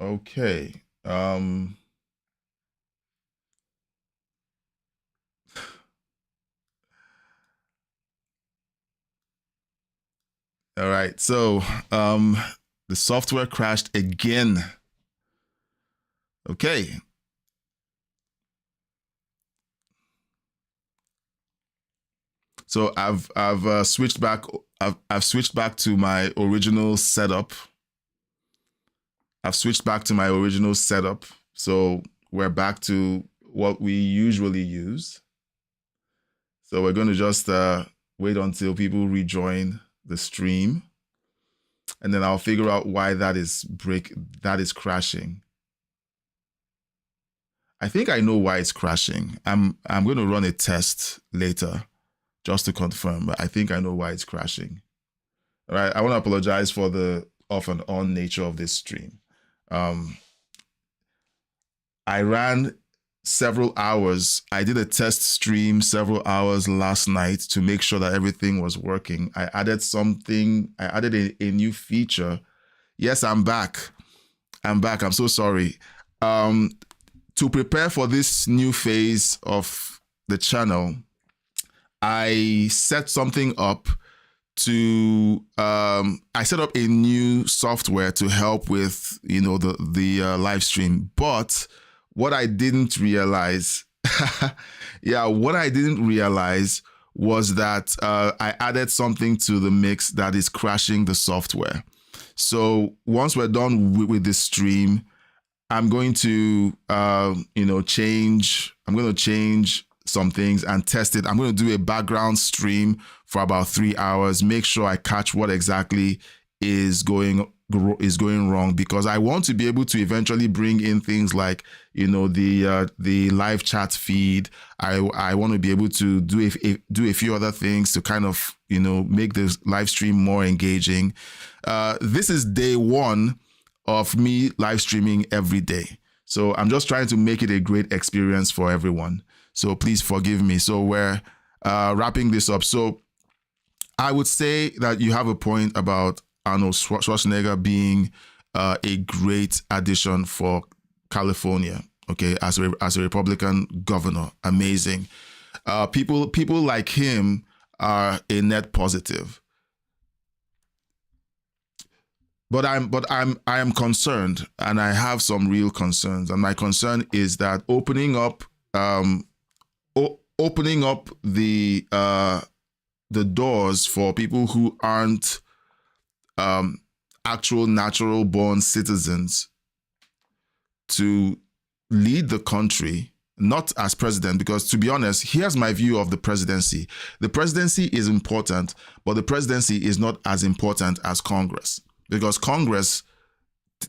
Okay. All right. So, the software crashed again. Okay. So I've switched back. I've switched back to my original setup. I've switched back to my original setup. So we're back to what we usually use. So we're going to just wait until people rejoin the stream, and then I'll figure out why that is crashing. I think I know why it's crashing. I'm going to run a test later just to confirm, but I think I know why it's crashing. All right, I want to apologize for the off and on nature of this stream. I ran several hours. I did a test stream several hours last night to make sure that everything was working. I added a new feature. Yes, I'm back. I'm so sorry. To prepare for this new phase of the channel, I set something up I set up a new software to help with the live stream. But what I didn't realize, what I didn't realize was that I added something to the mix that is crashing the software. So once we're done with this stream, I'm going to change. I'm going to change some things and test it. I'm going to do a background stream for about 3 hours, make sure I catch what exactly is going wrong, because I want to be able to eventually bring in things like the live chat feed. I want to be able to do a few other things to kind of make the live stream more engaging. This is day one of me live streaming every day, so I'm just trying to make it a great experience for everyone. So please forgive me. So we're wrapping this up. So I would say that you have a point about Arnold Schwarzenegger being a great addition for California. Okay, as a Republican governor, amazing. People like him are a net positive. But I am concerned, and I have some real concerns. And my concern is that opening up the doors for people who aren't actual natural born citizens to lead the country, not as president, because to be honest, here's my view of the presidency. The presidency is important, but the presidency is not as important as Congress, because Congress,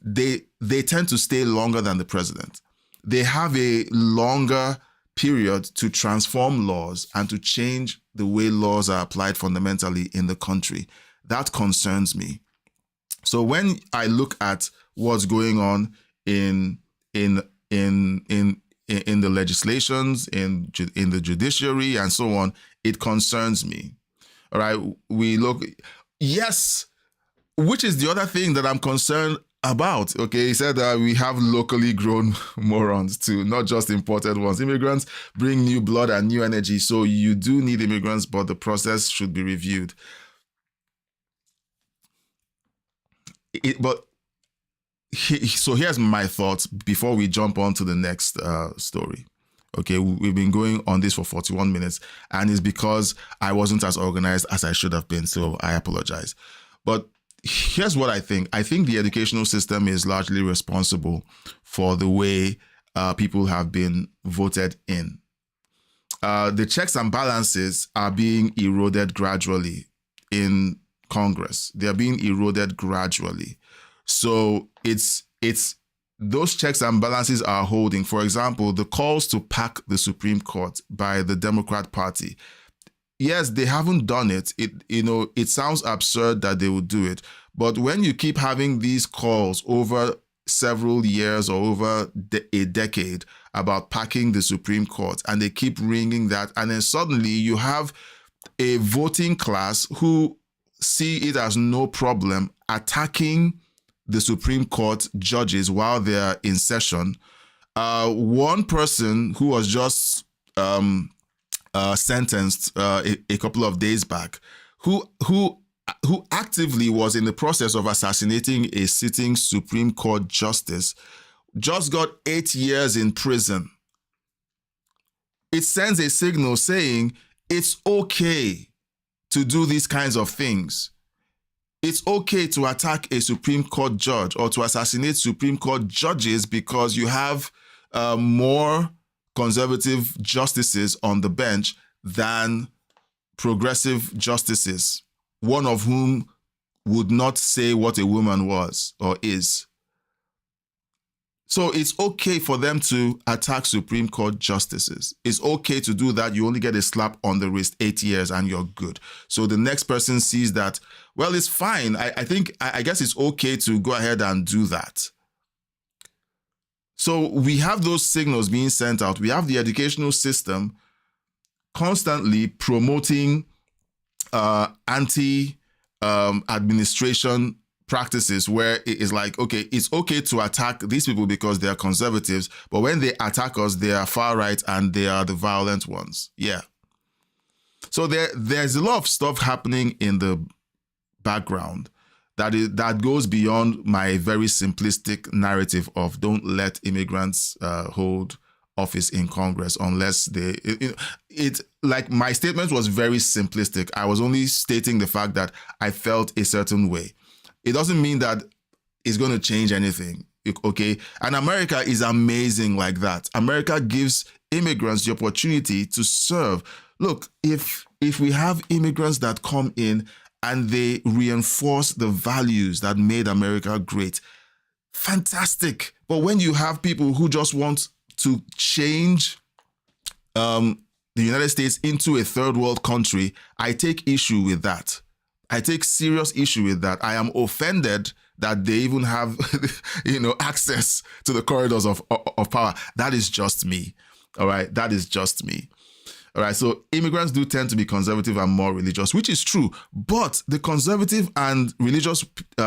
they tend to stay longer than the president. They have a longer period to transform laws and to change the way laws are applied fundamentally in the country. That concerns me. So when I look at what's going on in the legislations, in the judiciary, and so on, it concerns me. All right, we look, yes, which is the other thing that I'm concerned about. Okay, he said that we have locally grown morons too, not just imported ones. Immigrants bring new blood and new energy, so you do need immigrants, but the process should be reviewed. So here's my thoughts before we jump on to the next story. Okay, we've been going on this for 41 minutes, and it's because I wasn't as organized as I should have been, so I apologize. But here's what I think. I think the educational system is largely responsible for the way people have been voted in. The checks and balances are being eroded gradually in Congress. They are being eroded gradually. So it's those checks and balances are holding. For example, the calls to pack the Supreme Court by the Democrat Party. Yes, they haven't done it. It sounds absurd that they would do it. But when you keep having these calls over several years or over a decade about packing the Supreme Court, and they keep ringing that, and then suddenly you have a voting class who see it as no problem attacking the Supreme Court judges while they're in session. One person who was just sentenced a couple of days back, who actively was in the process of assassinating a sitting Supreme Court justice, just got 8 years in prison. It sends a signal saying it's okay to do these kinds of things. It's okay to attack a Supreme Court judge or to assassinate Supreme Court judges because you have more conservative justices on the bench than progressive justices, one of whom would not say what a woman was or is. So it's okay for them to attack Supreme Court justices. It's okay to do that. You only get a slap on the wrist, 8 years, and you're good. So the next person sees that, well, it's fine. I guess it's okay to go ahead and do that. So we have those signals being sent out. We have the educational system constantly promoting anti-administration practices where it is like, okay, it's okay to attack these people because they are conservatives, but when they attack us, they are far right and they are the violent ones. Yeah. So there's a lot of stuff happening in the background that goes beyond my very simplistic narrative of don't let immigrants hold office in Congress unless like my statement was very simplistic. I was only stating the fact that I felt a certain way. It doesn't mean that it's going to change anything, okay? And America is amazing like that. America gives immigrants the opportunity to serve. Look, if we have immigrants that come in and they reinforce the values that made America great, fantastic. But when you have people who just want to change the United States into a third world country, I take issue with that. I take serious issue with that. I am offended that they even have, access to the corridors of power. That is just me. All right. That is just me. All right. So immigrants do tend to be conservative and more religious, which is true. But the conservative and religious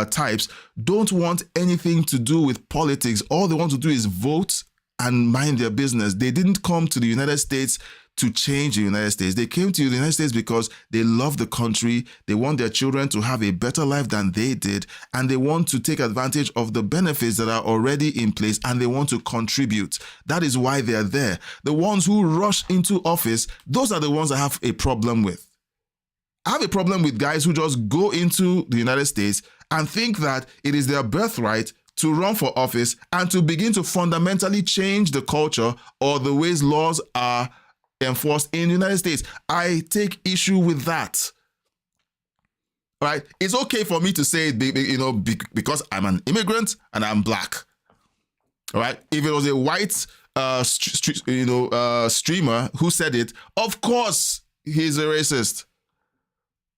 types don't want anything to do with politics. All they want to do is vote and mind their business. They didn't come to the United States to change the United States. They came to the United States because they love the country. They want their children to have a better life than they did. And they want to take advantage of the benefits that are already in place. And they want to contribute. That is why they're there. The ones who rush into office, those are the ones I have a problem with. I have a problem with guys who just go into the United States and think that it is their birthright to run for office and to begin to fundamentally change the culture or the ways laws are enforced in the United States. I take issue with that. Right? It's okay for me to say, because I'm an immigrant and I'm black. All right? If it was a white, streamer who said it, of course he's a racist.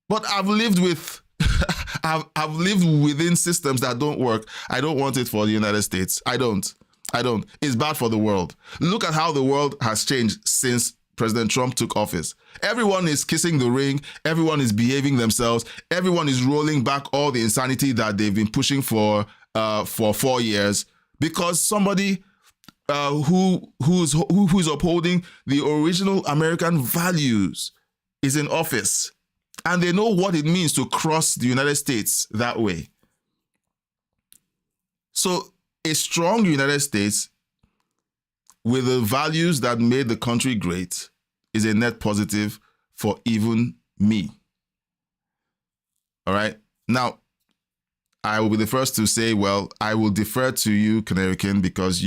But I've lived with, I've lived within systems that don't work. I don't want it for the United States. I don't. It's bad for the world. Look at how the world has changed since President Trump took office. Everyone is kissing the ring. Everyone is behaving themselves. Everyone is rolling back all the insanity that they've been pushing for 4 years because somebody who's upholding the original American values is in office, and they know what it means to cross the United States that way. So a strong United States with the values that made the country great is a net positive for even me. All right. Now, I will be the first to say, well, I will defer to you, Canarican, because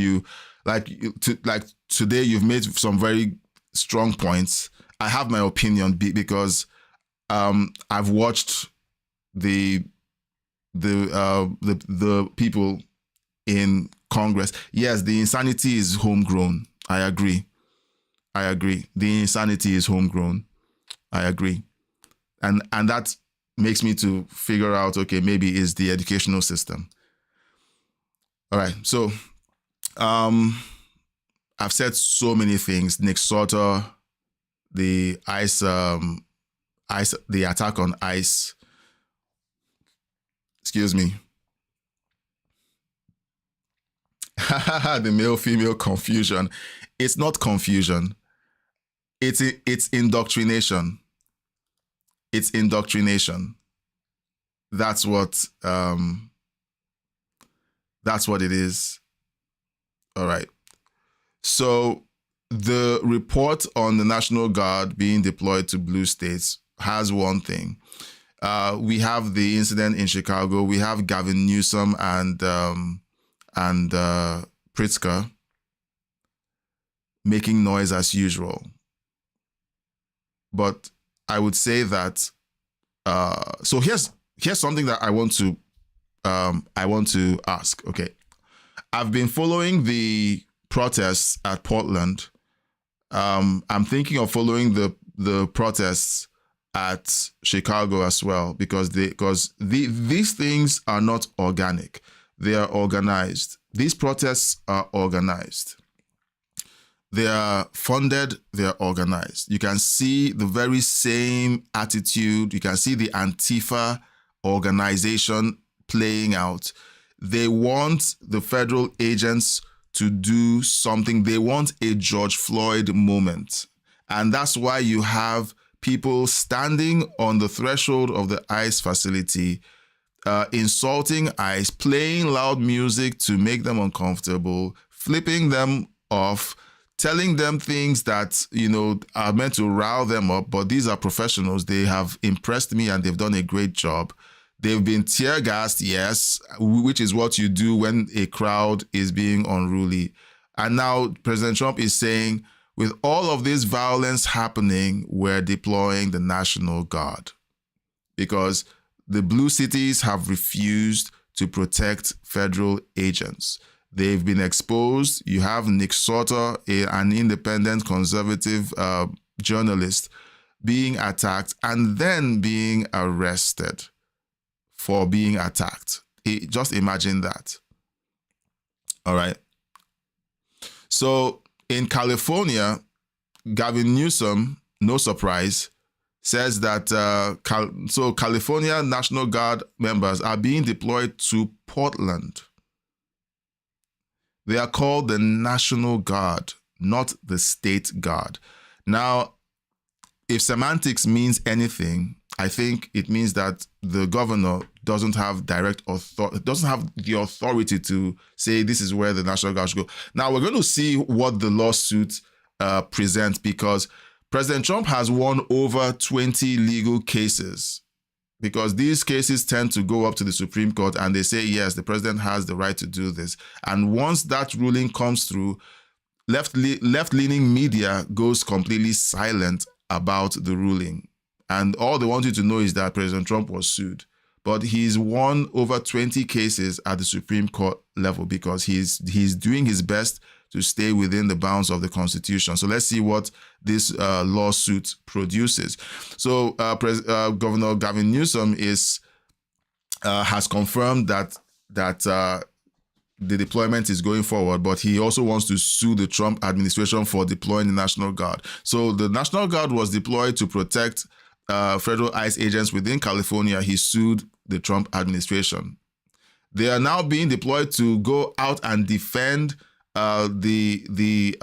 today you've made some very strong points. I have my opinion because I've watched the people in Congress. Yes, the insanity is homegrown. I agree. The insanity is homegrown. I agree. And that makes me to figure out, okay, maybe it's the educational system. All right. So I've said so many things. Nick Sauter, the the attack on ICE. Excuse me. The male-female confusion. It's not confusion. It's indoctrination. It's indoctrination. That's what it is. All right. So the report on the National Guard being deployed to blue states has one thing. We have the incident in Chicago. We have Gavin Newsom and Pritzker making noise as usual. But I would say that so here's something that I want to ask. Okay, I've been following the protests at Portland. I'm thinking of following the protests at Chicago as well, because these things are not organic. They are organized. These protests are organized. They are funded, they are organized. You can see the very same attitude. You can see the Antifa organization playing out. They want the federal agents to do something. They want a George Floyd moment. And that's why you have people standing on the threshold of the ICE facility, insulting ICE, playing loud music to make them uncomfortable, flipping them off, telling them things that, are meant to rile them up. But these are professionals. They have impressed me and they've done a great job. They've been tear gassed, yes, which is what you do when a crowd is being unruly. And now President Trump is saying, with all of this violence happening, we're deploying the National Guard because the blue cities have refused to protect federal agents. They've been exposed. You have Nick Sauter, an independent conservative journalist, being attacked and then being arrested for being attacked. Just imagine that. All right. So in California, Gavin Newsom, no surprise, says that California National Guard members are being deployed to Portland. They are called the National Guard, not the State Guard. Now, if semantics means anything, I think it means that the governor doesn't have doesn't have the authority to say this is where the National Guard should go. Now, we're going to see what the lawsuit presents, because President Trump has won over 20 legal cases, because these cases tend to go up to the Supreme Court and they say, yes, the president has the right to do this. And once that ruling comes through, left-leaning media goes completely silent about the ruling. And all they want you to know is that President Trump was sued. But he's won over 20 cases at the Supreme Court level because he's doing his best to stay within the bounds of the Constitution. So let's see what this lawsuit produces. So Governor Gavin Newsom has confirmed that the deployment is going forward, but he also wants to sue the Trump administration for deploying the National Guard. So the National Guard was deployed to protect federal ICE agents within California. He sued the Trump administration. They are now being deployed to go out and defend the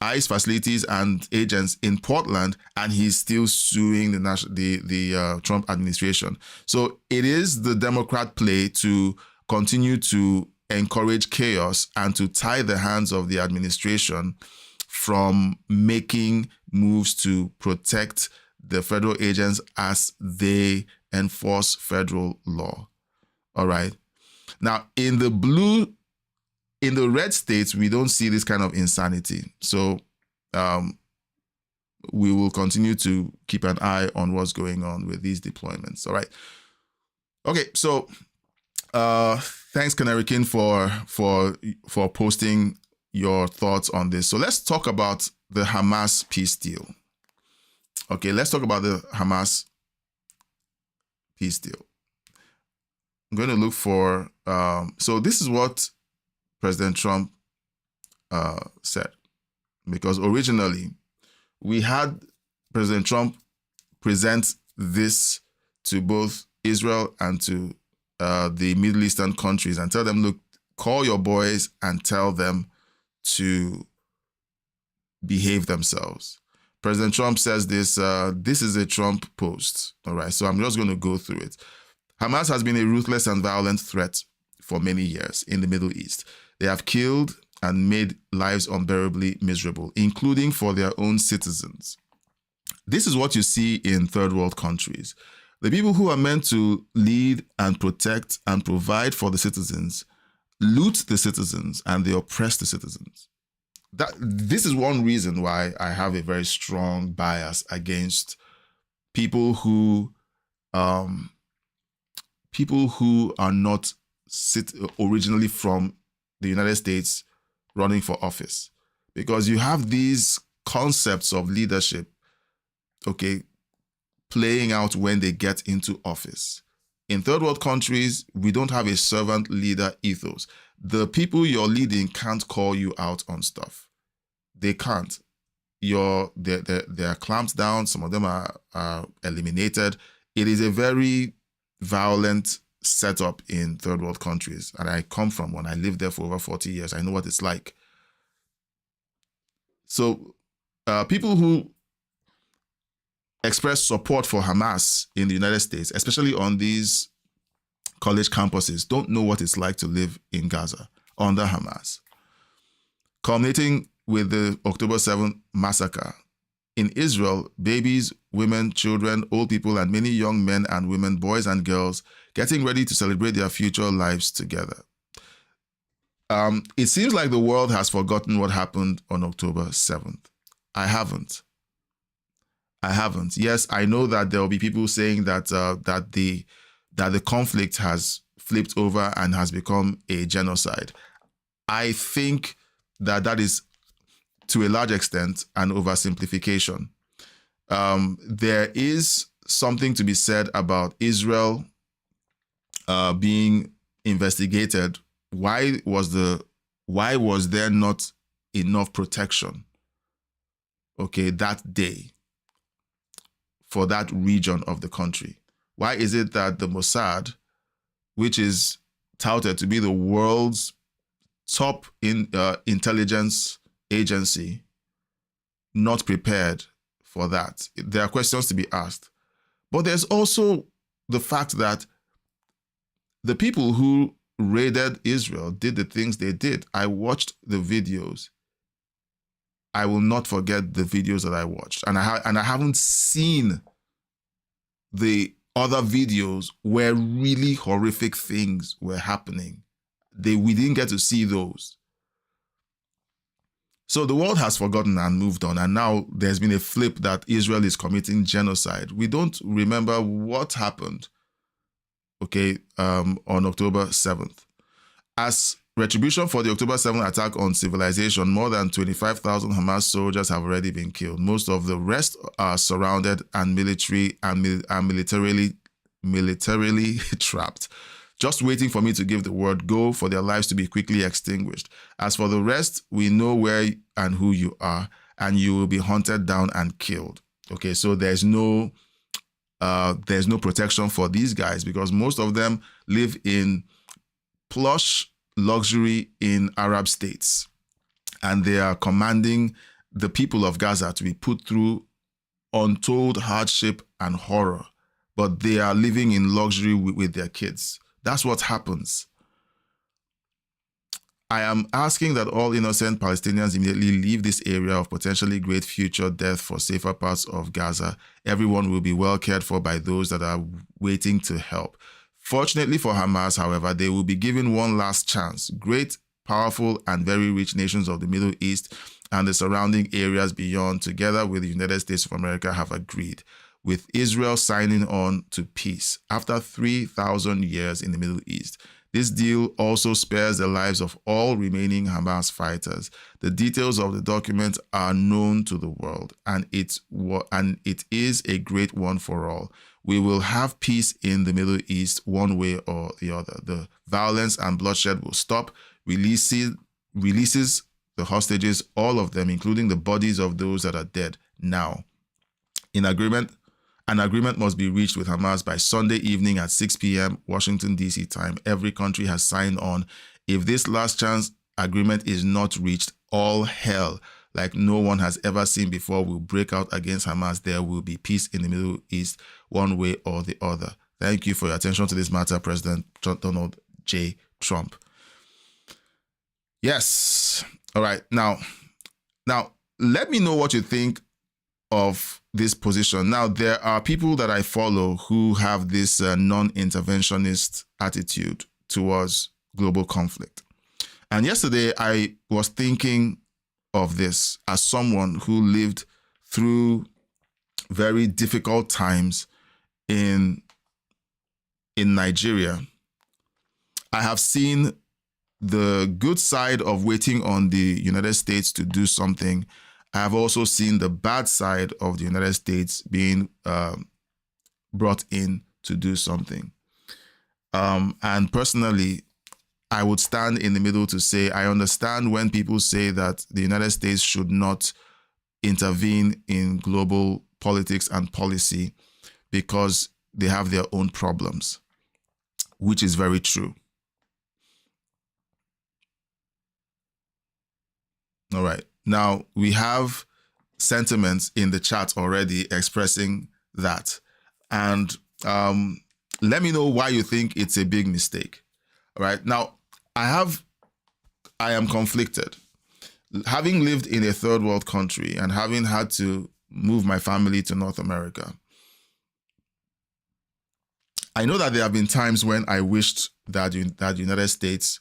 ICE facilities and agents in Portland, and he's still suing the Trump administration. So it is the Democrat play to continue to encourage chaos and to tie the hands of the administration from making moves to protect the federal agents as they enforce federal law. All right. Now, in the red states, we don't see this kind of insanity. So we will continue to keep an eye on what's going on with these deployments. All right. Okay. So thanks, Canary King, for posting your thoughts on this. So let's talk about the Hamas peace deal. Okay, let's talk about the Hamas peace deal. I'm going to look for, so this is what President Trump said, because originally we had President Trump present this to both Israel and to the Middle Eastern countries and tell them, look, call your boys and tell them to behave themselves. President Trump says this. This is a Trump post. All right, so I'm just going to go through it. Hamas has been a ruthless and violent threat for many years in the Middle East. They have killed and made lives unbearably miserable, including for their own citizens. This is what you see in third world countries. The people who are meant to lead and protect and provide for the citizens loot the citizens and they oppress the citizens. This is one reason why I have a very strong bias against people who are not originally from the United States running for office, because you have these concepts of leadership, okay, playing out when they get into office. In third world countries, we don't have a servant leader ethos. The people you're leading can't call you out on stuff. They can't. They're clamped down. Some of them are eliminated. It is a very violent setup in third world countries. And I come from one. I lived there for over 40 years. I know what it's like. So people who express support for Hamas in the United States, especially on these college campuses, don't know what it's like to live in Gaza under Hamas. Culminating with the October 7th massacre. In Israel, babies, women, children, old people, and many young men and women, boys and girls, getting ready to celebrate their future lives together. It seems like the world has forgotten what happened on October 7th. I haven't. Yes, I know that there will be people saying that the conflict has flipped over and has become a genocide. I think that is, to a large extent, an oversimplification. There is something to be said about Israel being investigated. Why was there not enough protection, okay, that day for that region of the country? Why is it that the Mossad, which is touted to be the world's top intelligence agency, not prepared for that? There are questions to be asked. But there's also the fact that the people who raided Israel did the things they did. I watched the videos. I will not forget the videos that I watched. And I haven't seen the other videos where really horrific things were happening. We didn't get to see those. So the world has forgotten and moved on, and now there's been a flip that Israel is committing genocide. We don't remember what happened, okay, on October 7th. As retribution for the October 7th attack on civilization, more than 25,000 Hamas soldiers have already been killed. Most of the rest are surrounded and militarily trapped, just waiting for me to give the word go for their lives to be quickly extinguished. As for the rest, we know where and who you are, and you will be hunted down and killed. Okay, so there's no protection for these guys, because most of them live in plush luxury in Arab states, and they are commanding the people of Gaza to be put through untold hardship and horror, but they are living in luxury with their kids. That's what happens. I am asking that all innocent Palestinians immediately leave this area of potentially great future death for safer parts of Gaza. Everyone will be well cared for by those that are waiting to help. Fortunately for Hamas, however, they will be given one last chance. Great, powerful, and very rich nations of the Middle East and the surrounding areas beyond, together with the United States of America, have agreed, with Israel signing on to peace after 3,000 years in the Middle East. This deal also spares the lives of all remaining Hamas fighters. The details of the document are known to the world, and it is a great one for all. We will have peace in the Middle East one way or the other. The violence and bloodshed will stop. Releases the hostages, all of them, including the bodies of those that are dead now. An agreement must be reached with Hamas by Sunday evening at 6 p.m. Washington, D.C. time. Every country has signed on If this last chance agreement is not reached, all hell, like no one has ever seen before, will break out against Hamas. There will be peace in the Middle East, one way or the other. Thank you for your attention to this matter, President Donald J. Trump. Yes. All right. Now, let me know what you think of this position. Now, there are people that I follow who have this non-interventionist attitude towards global conflict. And yesterday, I was thinking of this as someone who lived through very difficult times in Nigeria. I have seen the good side of waiting on the United States to do something. I have also seen the bad side of the United States being brought in to do something. And personally, I would stand in the middle to say, I understand when people say that the United States should not intervene in global politics and policy because they have their own problems, which is very true. All right. Now, we have sentiments in the chat already expressing that. And let me know why you think it's a big mistake. All right. Now, I am conflicted. Having lived in a third world country and having had to move my family to North America, I know that there have been times when I wished that the United States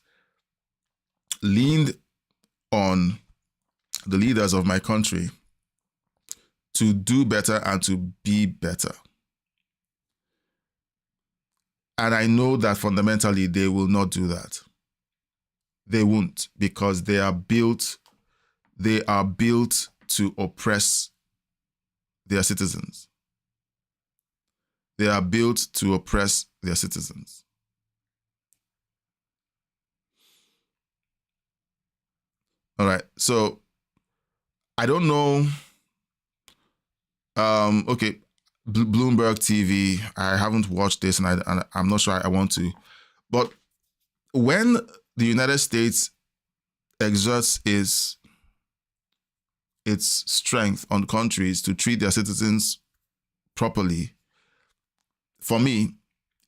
leaned on the leaders of my country to do better and to be better. And I know that fundamentally they will not do that. They won't, because they are built to oppress their citizens. They are built to oppress their citizens. All right, so I don't know. Okay, Bloomberg TV. I haven't watched this, and I'm not sure I want to. But when the United States exerts its strength on countries to treat their citizens properly, for me,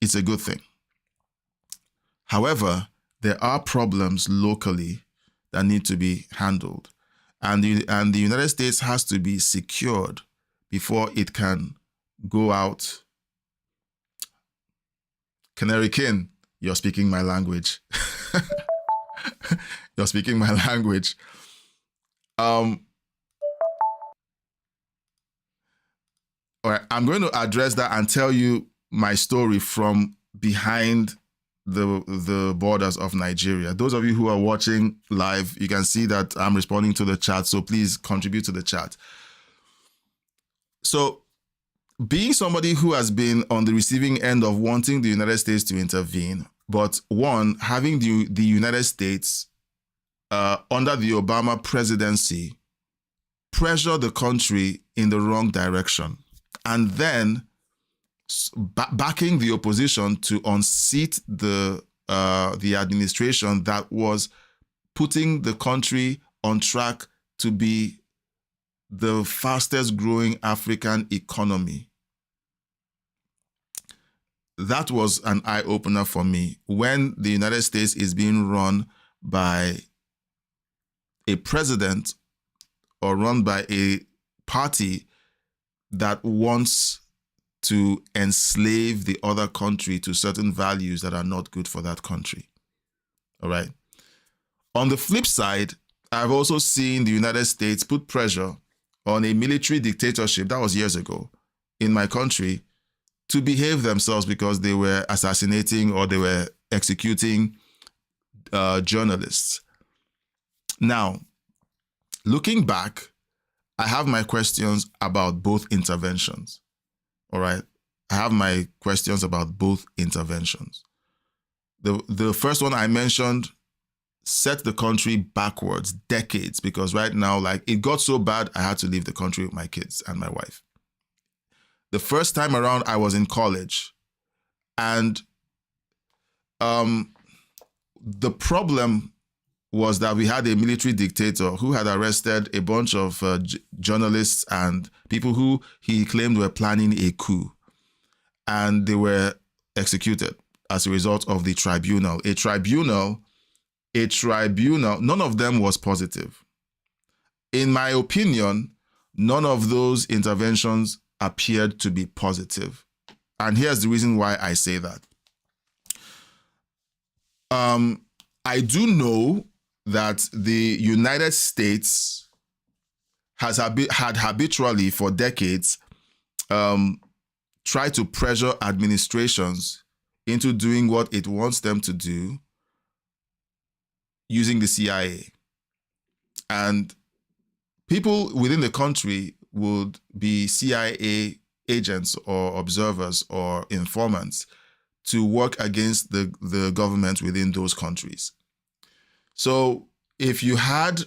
it's a good thing. However, there are problems locally that need to be handled. And the United States has to be secured before it can go out. Canary King, you're speaking my language. You're speaking my language. All right, I'm going to address that and tell you my story from behind the borders of Nigeria. Those of you who are watching live, you can see that I'm responding to the chat, so please contribute to the chat. So, being somebody who has been on the receiving end of wanting the United States to intervene, but having the United States under the Obama presidency pressure the country in the wrong direction, and then backing the opposition to unseat the administration that was putting the country on track to be the fastest growing African economy. That was an eye-opener for me. When the United States is being run by a president or run by a party that wants to enslave the other country to certain values that are not good for that country. All right. On the flip side, I've also seen the United States put pressure on a military dictatorship, that was years ago, in my country, to behave themselves because they were assassinating or they were executing journalists. Now, looking back, I have my questions about both interventions. All right. I have my questions about both interventions. The first one I mentioned set the country backwards decades, because right now, like, it got so bad, I had to leave the country with my kids and my wife. The first time around, I was in college, and the problem was that we had a military dictator who had arrested a bunch of journalists and people who he claimed were planning a coup, and they were executed as a result of the tribunal. A tribunal, none of them was positive. In my opinion, none of those interventions appeared to be positive. And here's the reason why I say that. I do know that the United States had habitually for decades tried to pressure administrations into doing what it wants them to do using the CIA. And people within the country would be CIA agents or observers or informants to work against the government within those countries. So if you had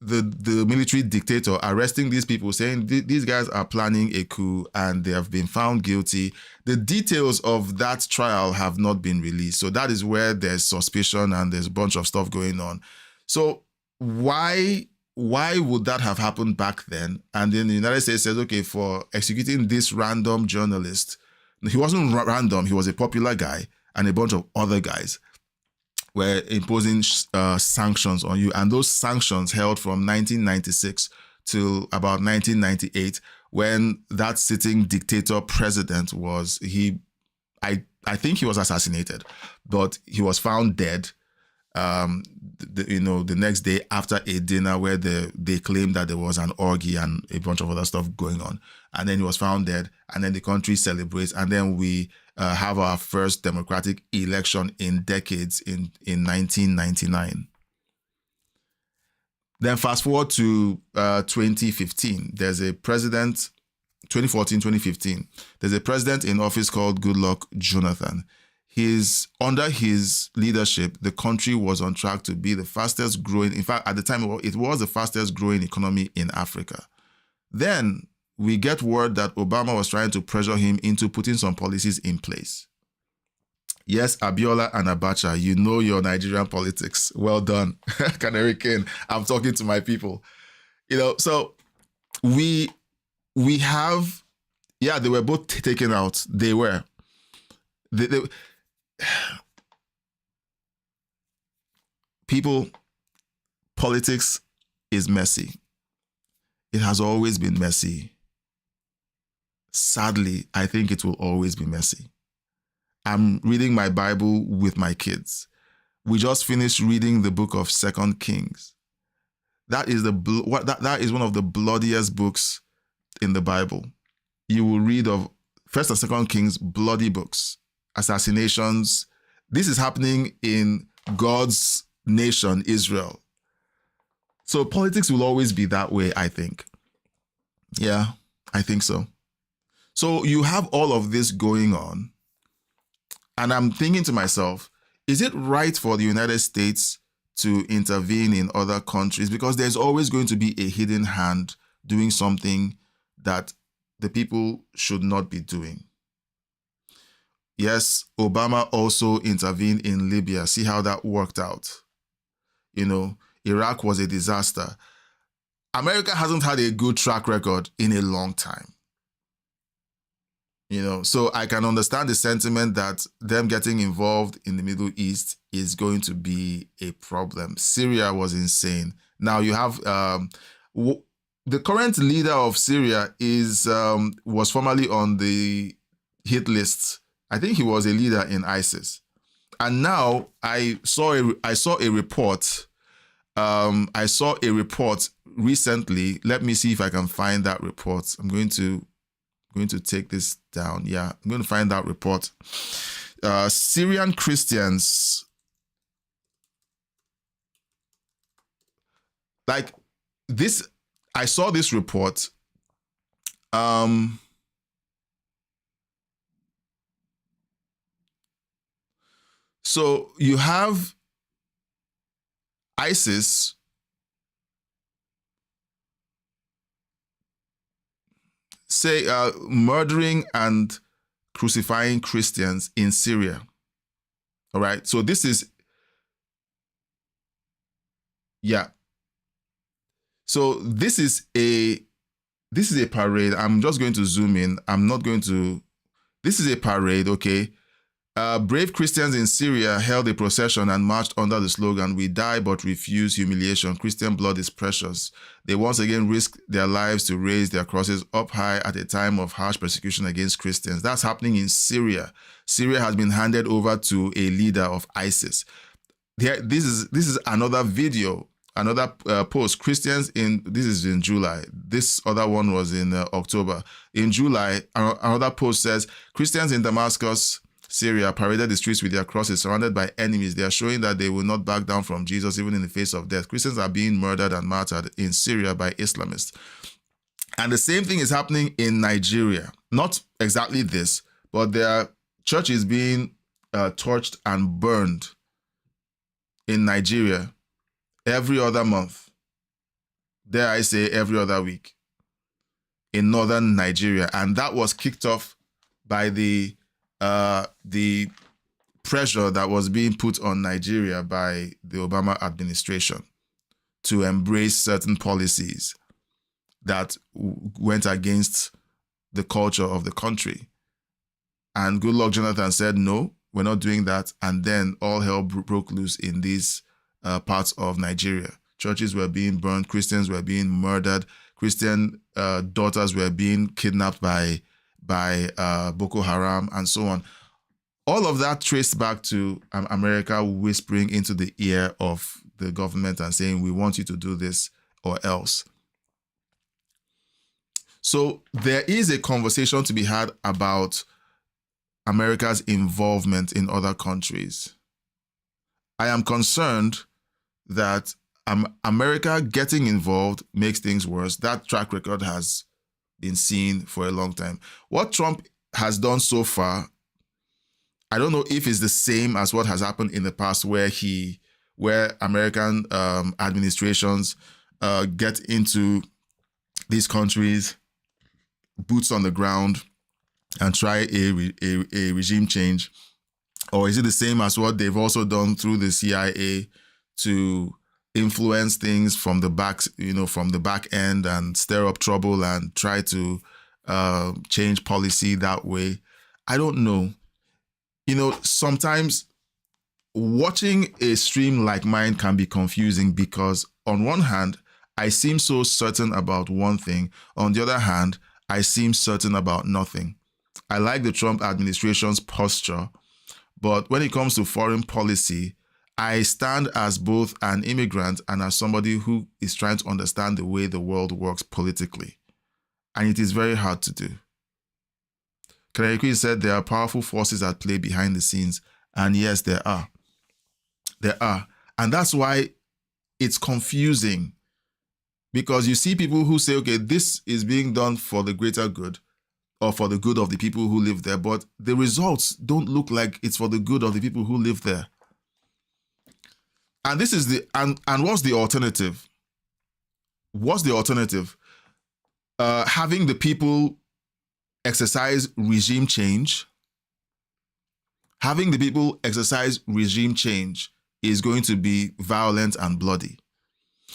the military dictator arresting these people, saying these guys are planning a coup and they have been found guilty, the details of that trial have not been released. So that is where there's suspicion and there's a bunch of stuff going on. So why would that have happened back then? And then the United States says, okay, for executing this random journalist, he wasn't random, he was a popular guy, and a bunch of other guys were imposing sanctions on you. And those sanctions held from 1996 till about 1998, when that sitting dictator president was, I think he was assassinated, but he was found dead the next day after a dinner where they claimed that there was an orgy and a bunch of other stuff going on. And then he was found dead, and then the country celebrates, and then we have our first democratic election in decades in 1999. Then fast forward to 2015. There's a president, 2014, 2015. There's a president in office called Goodluck Jonathan. Under his leadership, the country was on track to be the fastest growing. In fact, at the time, it was the fastest growing economy in Africa. Then we get word that Obama was trying to pressure him into putting some policies in place. Yes, Abiola and Abacha, you know your Nigerian politics. Well done, Canary King. I'm talking to my people. So we have, they were both taken out. They were. People, politics is messy. It has always been messy. Sadly, I think it will always be messy. I'm reading my Bible with my kids. We just finished reading the book of 2 Kings. That is that is one of the bloodiest books in the Bible. You will read of 1 and 2 Kings, bloody books, assassinations. This is happening in God's nation, Israel. So politics will always be that way, I think. Yeah, I think so. So you have all of this going on, and I'm thinking to myself, is it right for the United States to intervene in other countries? Because there's always going to be a hidden hand doing something that the people should not be doing. Yes, Obama also intervened in Libya. See how that worked out. Iraq was a disaster. America hasn't had a good track record in a long time. So I can understand the sentiment that them getting involved in the Middle East is going to be a problem. Syria was insane. Now you have the current leader of Syria was formerly on the hit list. I think he was a leader in ISIS, and now I saw a report. I saw a report recently. Let me see if I can find that report. I'm going to take this down. Yeah, I'm going to find that report. Syrian Christians, like this, I saw this report. So you have ISIS murdering and crucifying Christians in Syria. All right. So this is Yeah. So this is a parade. I'm just going to zoom in. I'm not going to. This is a parade, okay? Brave Christians in Syria held a procession and marched under the slogan, "We die but refuse humiliation. Christian blood is precious." They once again risked their lives to raise their crosses up high at a time of harsh persecution against Christians. That's happening in Syria. Syria has been handed over to a leader of ISIS. This is another video, another post. This is in July. This other one was in October. In July, another post says, Christians in Damascus, Syria, paraded the streets with their crosses, surrounded by enemies. They are showing that they will not back down from Jesus, even in the face of death. Christians are being murdered and martyred in Syria by Islamists. And the same thing is happening in Nigeria. Not exactly this, but there are churches being torched and burned in Nigeria every other month. Dare I say every other week in northern Nigeria. And that was kicked off by the pressure that was being put on Nigeria by the Obama administration to embrace certain policies that went against the culture of the country. And Goodluck Jonathan said, no, we're not doing that. And then all hell broke loose in these parts of Nigeria. Churches were being burned. Christians were being murdered. Christian daughters were being kidnapped by Boko Haram and so on. All of that traced back to America whispering into the ear of the government and saying, we want you to do this or else. So there is a conversation to be had about America's involvement in other countries. I am concerned that America getting involved makes things worse. That track record has been seen for a long time. What Trump has done so far, I don't know if it's the same as what has happened in the past, where American administrations get into these countries, boots on the ground, and try a regime change, or is it the same as what they've also done through the CIA to influence things from the back end and stir up trouble and try to change policy that way? I don't know. Sometimes watching a stream like mine can be confusing because on one hand, I seem so certain about one thing. On the other hand, I seem certain about nothing. I like the Trump administration's posture, but when it comes to foreign policy, I stand as both an immigrant and as somebody who is trying to understand the way the world works politically. And it is very hard to do. Kanayekwi said there are powerful forces at play behind the scenes. And yes, there are. There are. And that's why it's confusing. Because you see people who say, okay, this is being done for the greater good or for the good of the people who live there. But the results don't look like it's for the good of the people who live there. And this is and what's the alternative? What's the alternative? Having the people exercise regime change. Having the people exercise regime change is going to be violent and bloody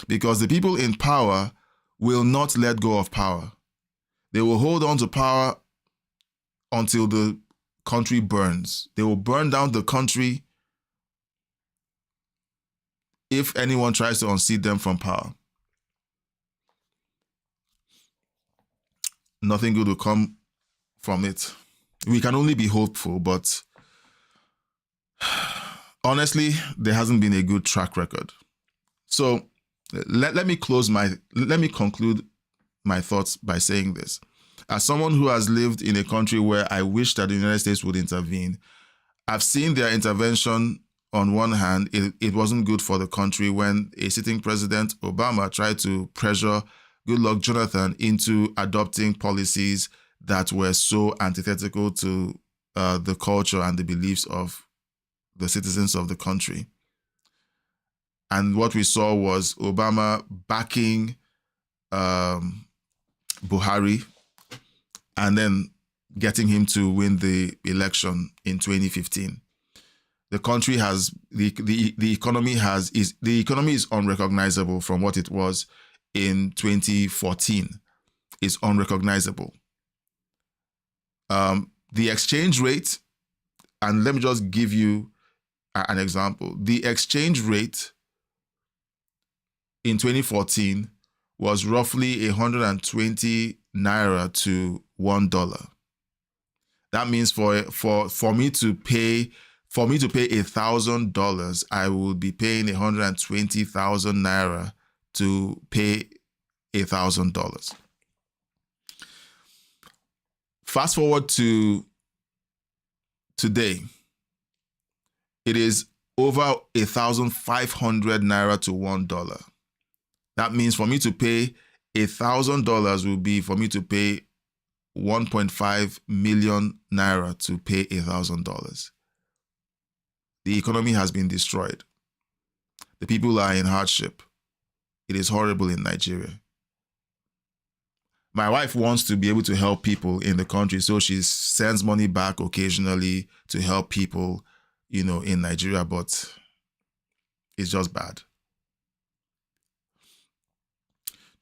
because the people in power will not let go of power. They will hold on to power until the country burns. They will burn down the country if anyone tries to unseat them from power. Nothing good will come from it. We can only be hopeful, but honestly, there hasn't been a good track record. So let me conclude my thoughts by saying this. As someone who has lived in a country where I wish that the United States would intervene, I've seen their intervention. On one hand, it wasn't good for the country when a sitting president, Obama, tried to pressure Goodluck Jonathan into adopting policies that were so antithetical to the culture and the beliefs of the citizens of the country. And what we saw was Obama backing Buhari and then getting him to win the election in 2015. The country has the economy is unrecognizable from what it was in 2014. It's unrecognizable. The exchange rate, and let me just give you an example. The exchange rate in 2014 was roughly 120 naira to $1. That means for me to pay $1,000, I will be paying 120,000 naira to pay $1,000. Fast forward to today, it is over 1,500 naira to $1. That means for me to pay $1,000 will be for me to pay 1.5 million naira to pay $1,000. The economy has been destroyed. The people are in hardship. It is horrible in Nigeria. My wife wants to be able to help people in the country, so she sends money back occasionally to help people, in Nigeria, but it's just bad.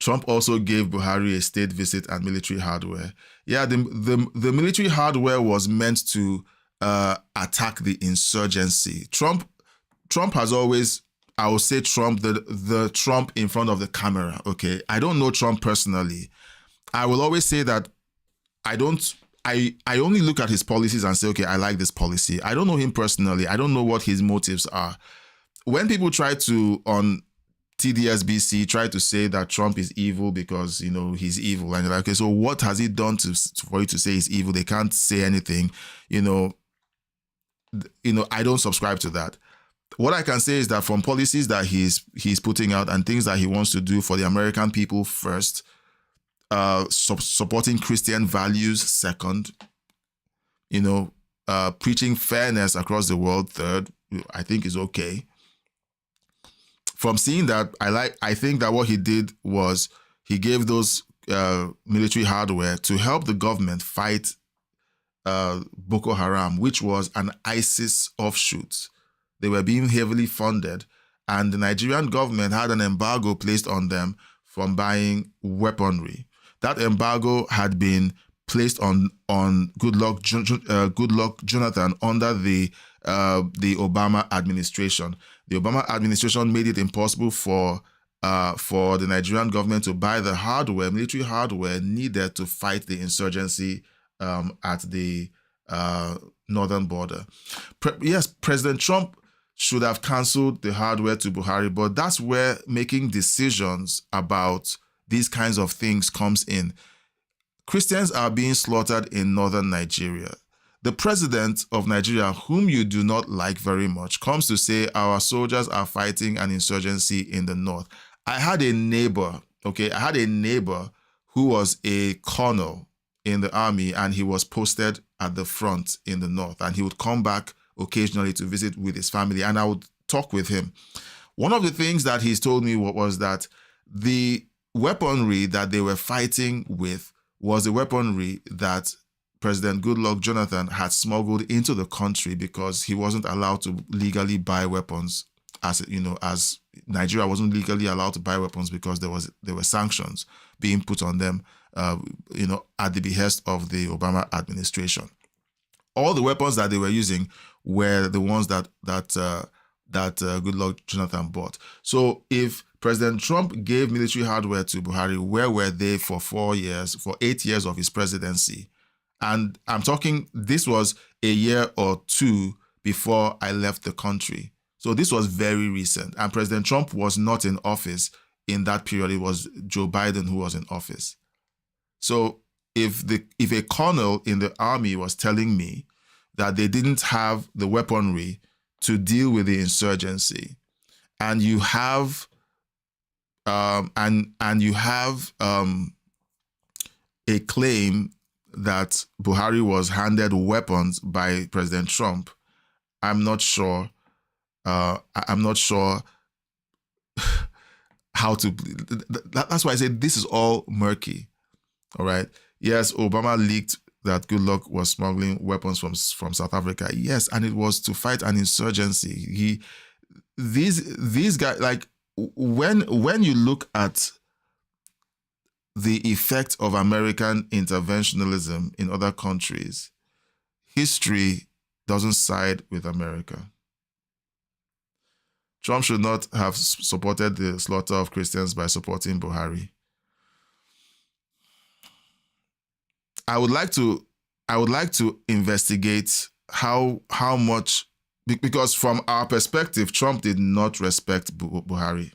Trump also gave Buhari a state visit and military hardware. Yeah, the military hardware was meant to attack the insurgency. Trump has always, I will say Trump, the Trump in front of the camera, okay? I don't know Trump personally. I will always say that I only look at his policies and say, okay, I like this policy. I don't know him personally. I don't know what his motives are. When people try to, on TDSBC, try to say that Trump is evil because, he's evil. And you're like, okay, so what has he done for you to say he's evil? They can't say anything. I don't subscribe to that. What I can say is that from policies that he's putting out and things that he wants to do for the American people first, supporting Christian values second, preaching fairness across the world third, I think is okay. From seeing that, I think that what he did was he gave those military hardware to help the government fight Boko Haram, which was an ISIS offshoot. They were being heavily funded, and the Nigerian government had an embargo placed on them from buying weaponry. That embargo had been placed on Goodluck Jonathan under the Obama administration. The Obama administration made it impossible for the Nigerian government to buy the hardware, military hardware needed to fight the insurgency at the northern border. Yes, President Trump should have canceled the hardware to Buhari, but that's where making decisions about these kinds of things comes in. Christians are being slaughtered in northern Nigeria. The president of Nigeria, whom you do not like very much, comes to say our soldiers are fighting an insurgency in the north. I had a neighbor who was a colonel in the army, and he was posted at the front in the north, and he would come back occasionally to visit with his family, and I would talk with him. One of the things that he's told me was that the weaponry that they were fighting with was the weaponry that President Goodluck Jonathan had smuggled into the country because he wasn't allowed to legally buy weapons, as Nigeria wasn't legally allowed to buy weapons because there were sanctions being put on them, at the behest of the Obama administration. All the weapons that they were using were the ones that Goodluck Jonathan bought. So if President Trump gave military hardware to Buhari, where were they for 8 years of his presidency? And I'm talking, this was a year or two before I left the country. So this was very recent. And President Trump was not in office in that period. It was Joe Biden who was in office. So if a colonel in the army was telling me that they didn't have the weaponry to deal with the insurgency, and you have a claim that Buhari was handed weapons by President Trump, I'm not sure how to. That's why I say this is all murky. All right. Yes, Obama leaked that Goodluck was smuggling weapons from South Africa. Yes, and it was to fight an insurgency. These guys, like, when you look at the effect of American interventionism in other countries, history doesn't side with America. Trump should not have supported the slaughter of Christians by supporting Buhari. I would like to investigate how much, because from our perspective, Trump did not respect Buhari.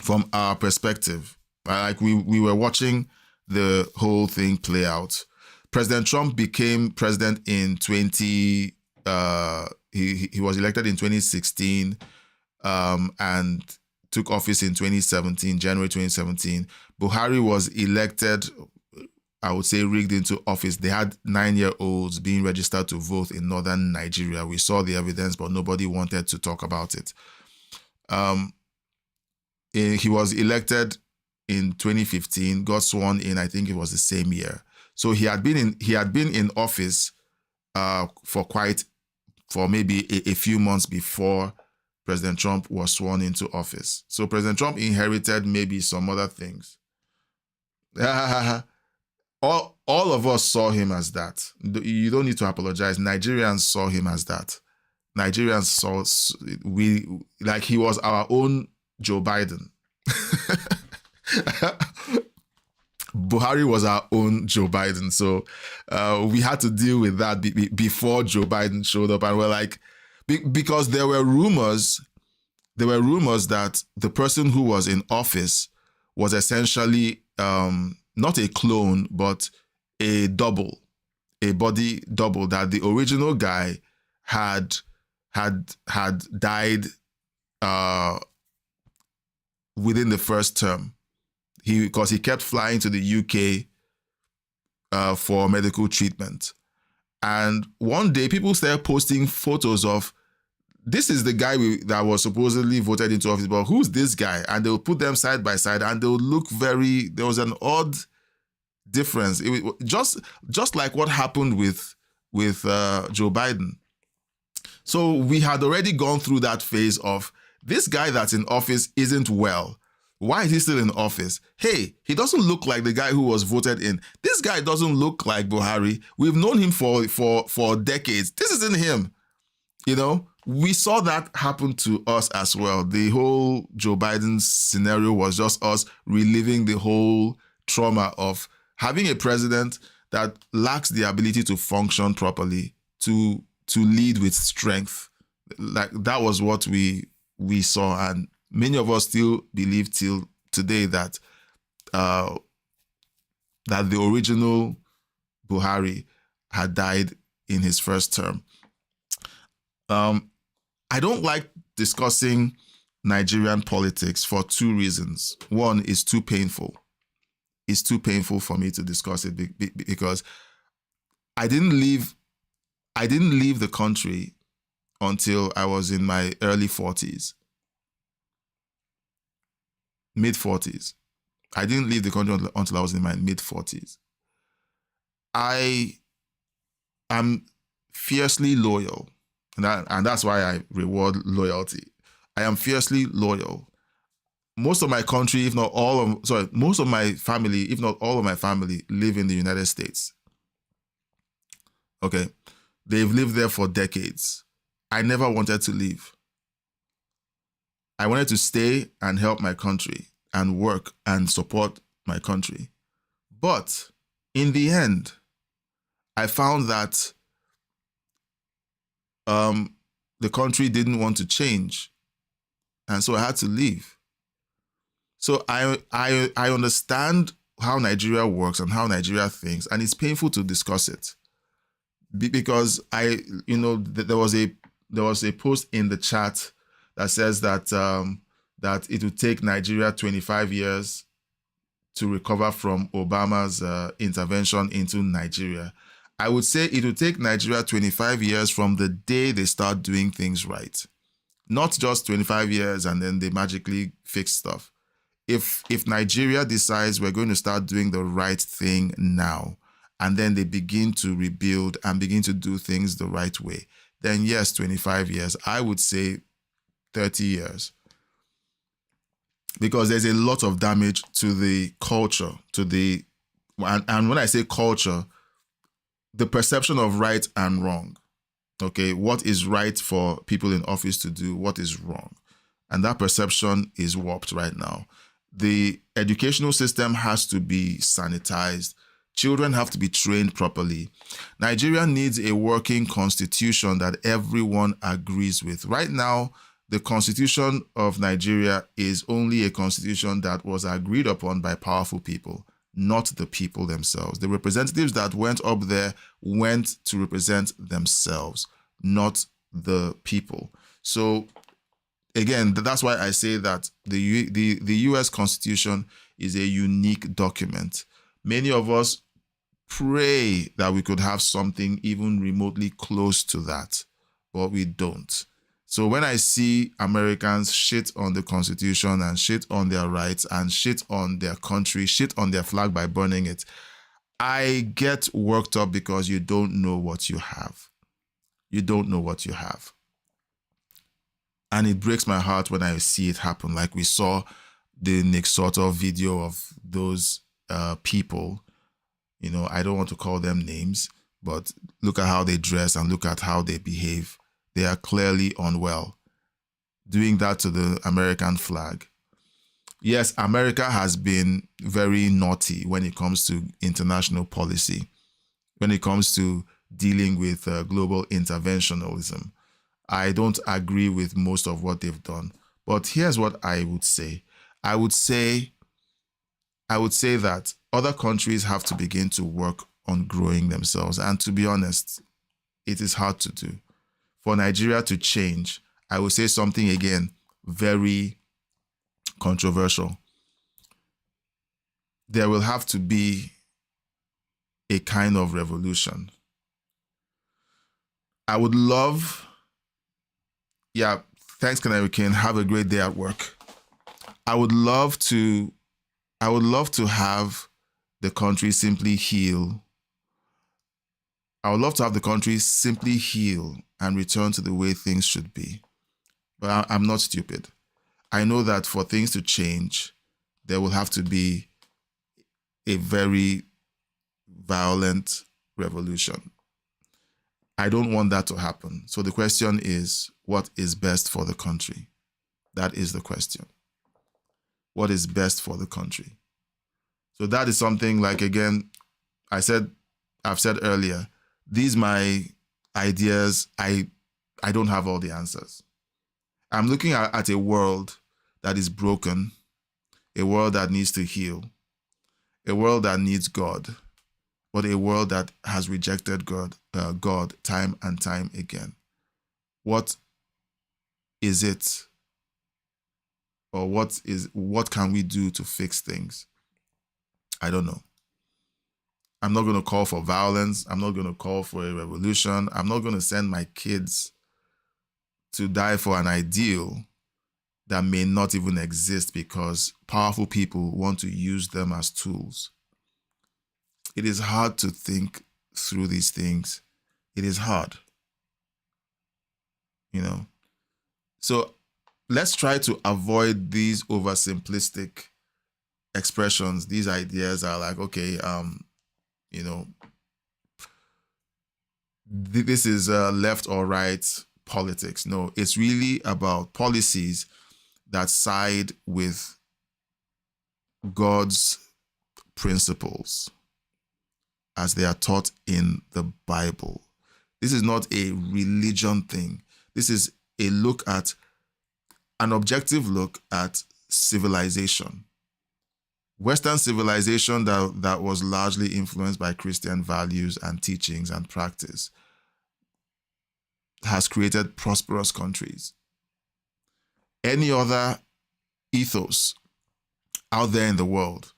From our perspective, like we were watching the whole thing play out. President Trump became president in he was elected in 2016, and took office in 2017, January 2017. Buhari was elected, I would say, rigged into office. They had 9-year-olds being registered to vote in northern Nigeria. We saw the evidence, but nobody wanted to talk about it. He was elected in 2015, got sworn in, I think it was the same year. So he had been in office for maybe a few months before President Trump was sworn into office. So President Trump inherited maybe some other things. All of us saw him as that. You don't need to apologize. Nigerians saw him as that. Nigerians saw, like he was our own Joe Biden. Buhari was our own Joe Biden. So we had to deal with that before Joe Biden showed up. And we're like, because there were rumors that the person who was in office was essentially not a clone, but a double, a body double, that the original guy had died within the first term. Because he kept flying to the UK for medical treatment. And one day people started posting photos of, this is the guy that was supposedly voted into office, but who's this guy? And they'll put them side by side and they'll look there was an odd difference. Just like what happened with Joe Biden. So we had already gone through that phase of, this guy that's in office isn't well. Why is he still in office? Hey, he doesn't look like the guy who was voted in. This guy doesn't look like Buhari. We've known him for decades. This isn't him. You know, we saw that happen to us as well. The whole Joe Biden scenario was just us reliving the whole trauma of having a president that lacks the ability to function properly, to lead with strength. Like, that was what we saw. And many of us still believe till today that the original Buhari had died in his first term. I don't like discussing Nigerian politics for two reasons. One, is too painful. It's too painful for me to discuss it because I didn't leave the country until I was in my early 40s. Mid-40s. I didn't leave the country until I was in my mid-40s. I am fiercely loyal, and that's why I reward loyalty. I am fiercely loyal. Most of my country, most of my family, if not all of my family, live in the United States. Okay? They've lived there for decades. I never wanted to leave. I wanted to stay and help my country and work and support my country. But in the end, I found that the country didn't want to change. And so I had to leave. So I understand how Nigeria works and how Nigeria thinks, and it's painful to discuss it. Because there was a post in the chat that says that that it would take Nigeria 25 years to recover from Obama's intervention into Nigeria. I would say it would take Nigeria 25 years from the day they start doing things right. Not just 25 years and then they magically fix stuff. If Nigeria decides we're going to start doing the right thing now and then they begin to rebuild and begin to do things the right way, then yes, 25 years. I would say 30 years. Because there's a lot of damage to the culture, and when I say culture, the perception of right and wrong. Okay, what is right for people in office to do, what is wrong? And that perception is warped right now. The educational system has to be sanitized. Children have to be trained properly. Nigeria needs a working constitution that everyone agrees with. Right now, the constitution of Nigeria is only a constitution that was agreed upon by powerful people, not the people themselves. The representatives that went up there went to represent themselves, not the people. So again, that's why I say that the U.S. Constitution is a unique document. Many of us pray that we could have something even remotely close to that, but we don't. So when I see Americans shit on the Constitution and shit on their rights and shit on their country, shit on their flag by burning it, I get worked up because you don't know what you have. You don't know what you have. And it breaks my heart when I see it happen. Like we saw the Nick Soto video of those people. You know, I don't want to call them names, but look at how they dress and look at how they behave. They are clearly unwell. Doing that to the American flag. Yes, America has been very naughty when it comes to international policy, when it comes to dealing with global interventionism. I don't agree with most of what they've done. But here's what I would say. I would say that other countries have to begin to work on growing themselves. And to be honest, it is hard to do. For Nigeria to change, I would say something again, very controversial. There will have to be a kind of revolution. I would love, thanks, Canary King. Have a great day at work. I would love to have the country simply heal. I would love to have the country simply heal and return to the way things should be. But I'm not stupid. I know that for things to change, there will have to be a very violent revolution. I don't want that to happen. So the question is, what is best for the country? That is the question. What is best for the country? So that is something like, again, I've said earlier, these my ideas, I don't have all the answers. I'm looking at a world that is broken, a world that needs to heal, a world that needs God, but a world that has rejected God time and time again. What is it? Or what can we do to fix things? I don't know. I'm not going to call for violence. I'm not going to call for a revolution. I'm not going to send my kids to die for an ideal that may not even exist because powerful people want to use them as tools. It is hard to think through these things. It is hard. So let's try to avoid these oversimplistic expressions. These ideas are like, okay, this is left or right politics. No, it's really about policies that side with God's principles as they are taught in the Bible. This is not a religion thing. This is an objective look at civilization. Western civilization that was largely influenced by Christian values and teachings and practice has created prosperous countries. Any other ethos out there in the world,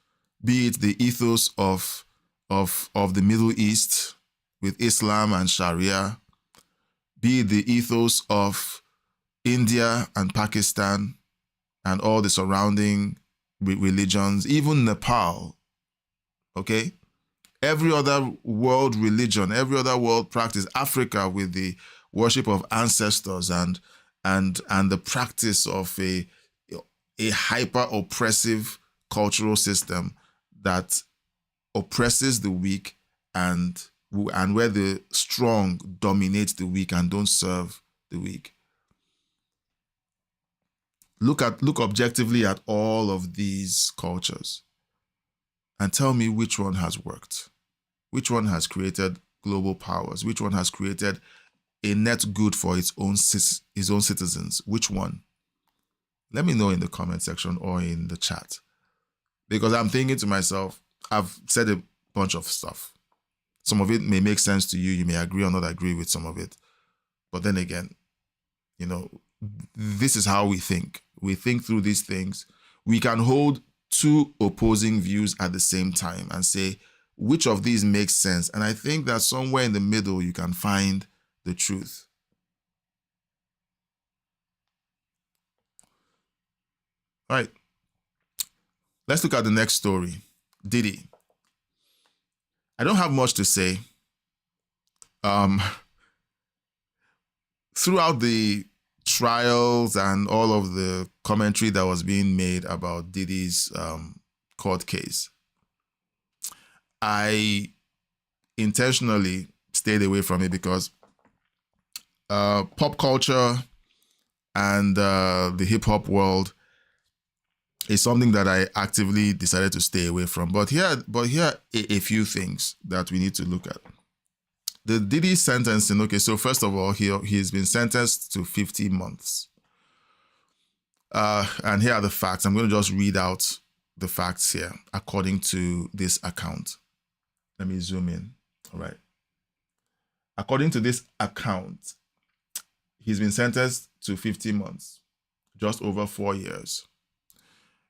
be it the ethos of the Middle East with Islam and Sharia, be it the ethos of India and Pakistan and all the surrounding religions, even Nepal, okay? every other world religion, every other world practice, Africa with the worship of ancestors and the practice of a hyper oppressive cultural system that oppresses the weak and where the strong dominate the weak and don't serve the weak. Look objectively at all of these cultures and tell me which one has worked. Which one has created global powers? Which one has created a net good for its own citizens? Which one? Let me know in the comment section or in the chat. Because I'm thinking to myself, I've said a bunch of stuff. Some of it may make sense to you. You may agree or not agree with some of it. But then again, this is how we think. We think through these things. We can hold two opposing views at the same time and say, which of these makes sense? And I think that somewhere in the middle, you can find the truth. All right. Let's look at the next story. Diddy. I don't have much to say. Throughout the trials and all of the commentary that was being made about Diddy's court case, I intentionally stayed away from it because pop culture and the hip-hop world is something that I actively decided to stay away from. But here are a few things that we need to look at. The Diddy sentencing, okay, so first of all, he's been sentenced to 50 months. And here are the facts. I'm going to just read out the facts here according to this account. Let me zoom in. All right. According to this account, he's been sentenced to 50 months, just over 4 years.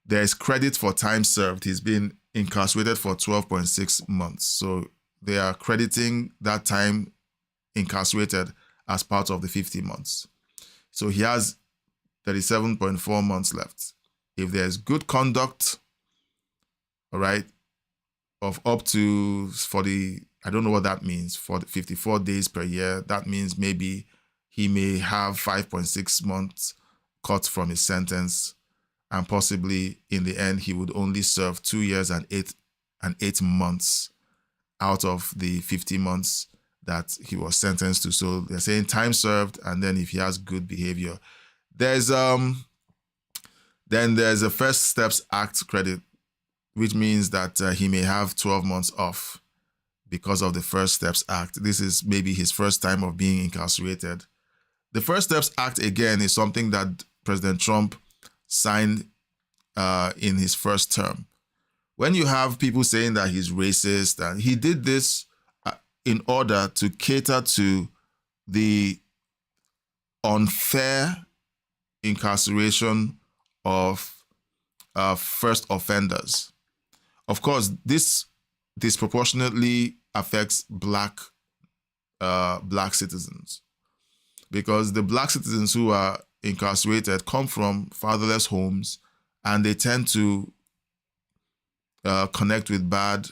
There is credit for time served. He's been incarcerated for 12.6 months. So they are crediting that time incarcerated as part of the 50 months. So he has 37.4 months left. If there's good conduct, all right, of up to 40, I don't know what that means, for 54 days per year, that means maybe he may have 5.6 months cut from his sentence, and possibly in the end he would only serve 2 years and 8 months out of the 50 months that he was sentenced to. So they're saying time served, and then if he has good behavior, there's then there's a First Steps Act credit, which means that he may have 12 months off because of the First Steps Act. This is maybe his first time of being incarcerated. The First Steps Act, again, is something that President Trump signed in his first term. When you have people saying that he's racist, and he did this in order to cater to the unfair incarceration of first offenders. Of course, this disproportionately affects black citizens, because the black citizens who are incarcerated come from fatherless homes, and they tend to connect with bad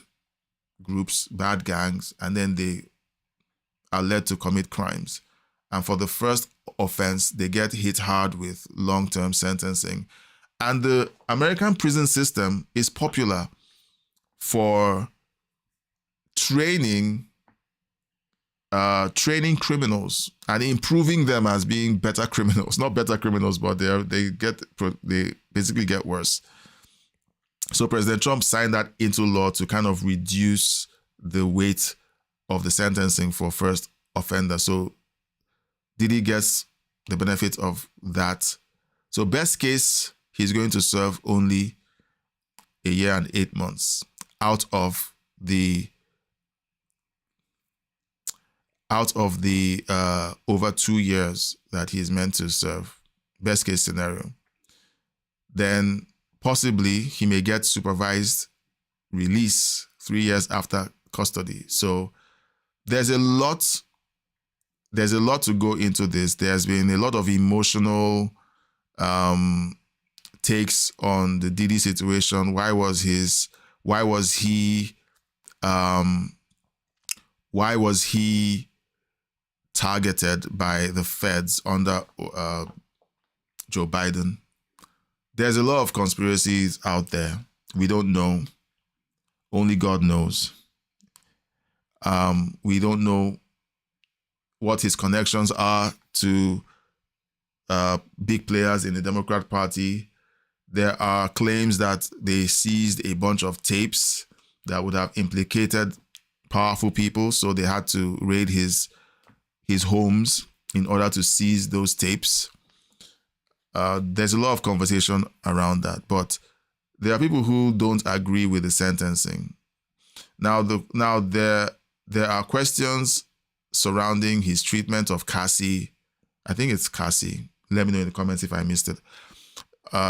groups, bad gangs, and then they are led to commit crimes. And for the first offense, they get hit hard with long-term sentencing. And the American prison system is popular for training criminals and improving them as being better criminals. Not better criminals, but they basically get worse. So President Trump signed that into law to kind of reduce the weight of the sentencing for first offenders. So Diddy gets the benefit of that. So best case, he's going to serve only 1 year and 8 months out of the over 2 years that he's meant to serve. Best case scenario. Then possibly he may get supervised release 3 years after custody. So there's a lot to go into this. There's been a lot of emotional takes on the Diddy situation. Why was he why was he targeted by the feds under Joe Biden? There's a lot of conspiracies out there. We don't know. Only God knows. We don't know what his connections are to big players in the Democrat Party. There are claims that they seized a bunch of tapes that would have implicated powerful people, so they had to raid his homes in order to seize those tapes. There's a lot of conversation around that, but there are people who don't agree with the sentencing. Now, there are questions surrounding his treatment of Cassie. I think it's Cassie. Let me know in the comments if I missed it.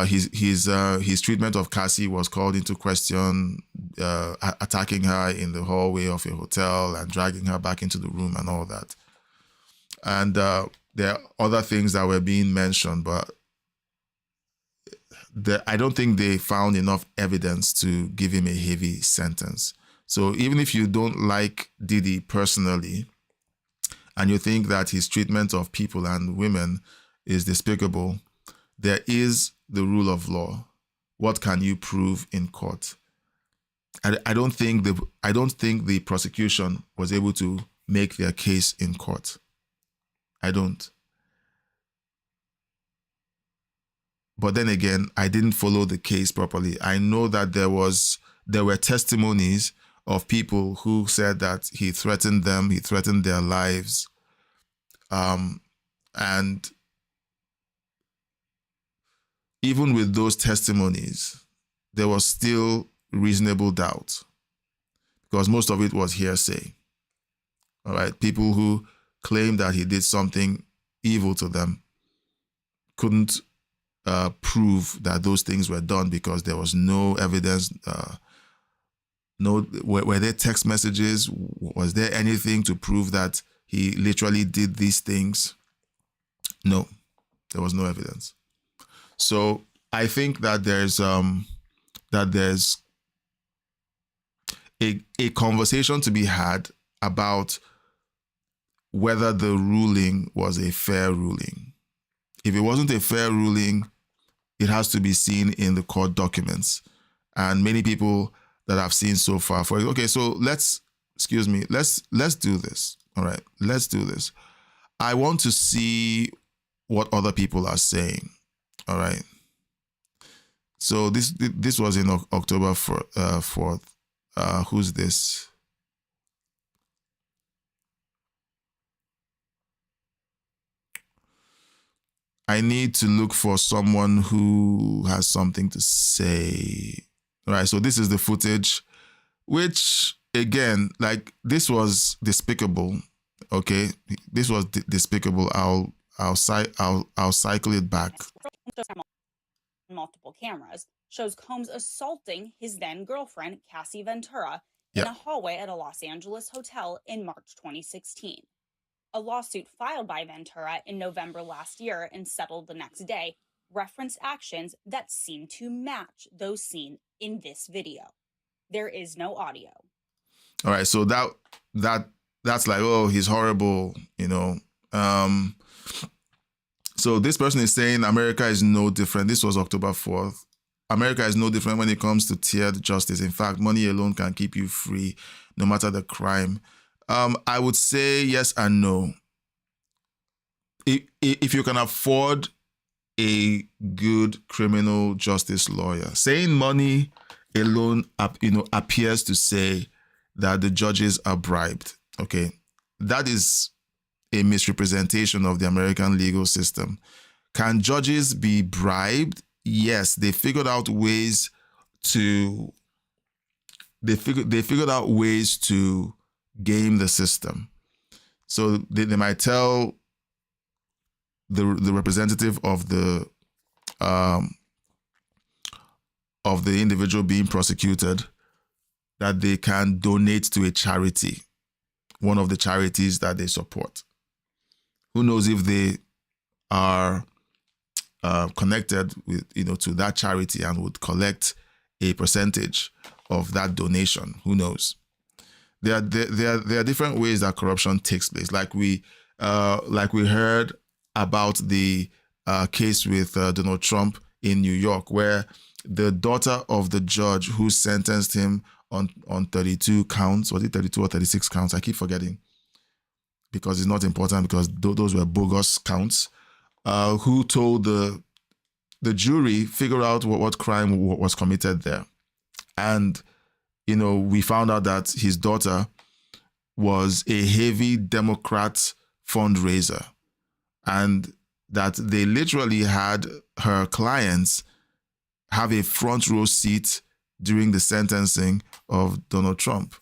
His treatment of Cassie was called into question, attacking her in the hallway of a hotel and dragging her back into the room and all that. And there are other things that were being mentioned, but I don't think they found enough evidence to give him a heavy sentence. So even if you don't like Diddy personally, and you think that his treatment of people and women is despicable, there is the rule of law. What can you prove in court? I don't think the prosecution was able to make their case in court. I don't. But then again, I didn't follow the case properly. I know that there were testimonies of people who said that he threatened them, he threatened their lives. And even with those testimonies, there was still reasonable doubt because most of it was hearsay. All right, people who claimed that he did something evil to them couldn't prove that those things were done because there was no evidence. Were there text messages? Was there anything to prove that he literally did these things? No, there was no evidence. So I think that there's a conversation to be had about whether the ruling was a fair ruling. If it wasn't a fair ruling, it has to be seen in the court documents. And many people that I've seen so far, so let's do this. All right, let's do this. I want to see what other people are saying. All right. So this was in October 4th. Who's this? I need to look for someone who has something to say. All right. So this is the footage, which again, like this was despicable. Okay, this was despicable. I'll cycle it back. Multiple cameras shows Combs assaulting his then girlfriend Cassie Ventura in a hallway at a Los Angeles hotel in March 2016. A lawsuit filed by Ventura in November last year and settled the next day referenced actions that seem to match those seen in this video. There is no audio. All right, so that's like, oh, he's horrible, you know. So this person is saying America is no different. This was October 4th. America is no different when it comes to tiered justice. In fact, money alone can keep you free, no matter the crime. I would say yes and no. If you can afford a good criminal justice lawyer, saying money alone, appears to say that the judges are bribed. Okay, that is a misrepresentation of the American legal system. Can judges be bribed? Yes, they figured out ways to. They figured out ways to game the system. So they might tell the representative of the individual being prosecuted that they can donate to a charity, one of the charities that they support. Who knows if they are connected with, to that charity and would collect a percentage of that donation. Who knows? there are different ways that corruption takes place. Like we heard about the case with Donald Trump in New York, where the daughter of the judge who sentenced him on 32 counts, was it 32 or 36 counts? I keep forgetting because it's not important because those were bogus counts. Who told the jury figure out what crime was committed there, and we found out that his daughter was a heavy Democrat fundraiser, and that they literally had her clients have a front row seat during the sentencing of Donald Trump.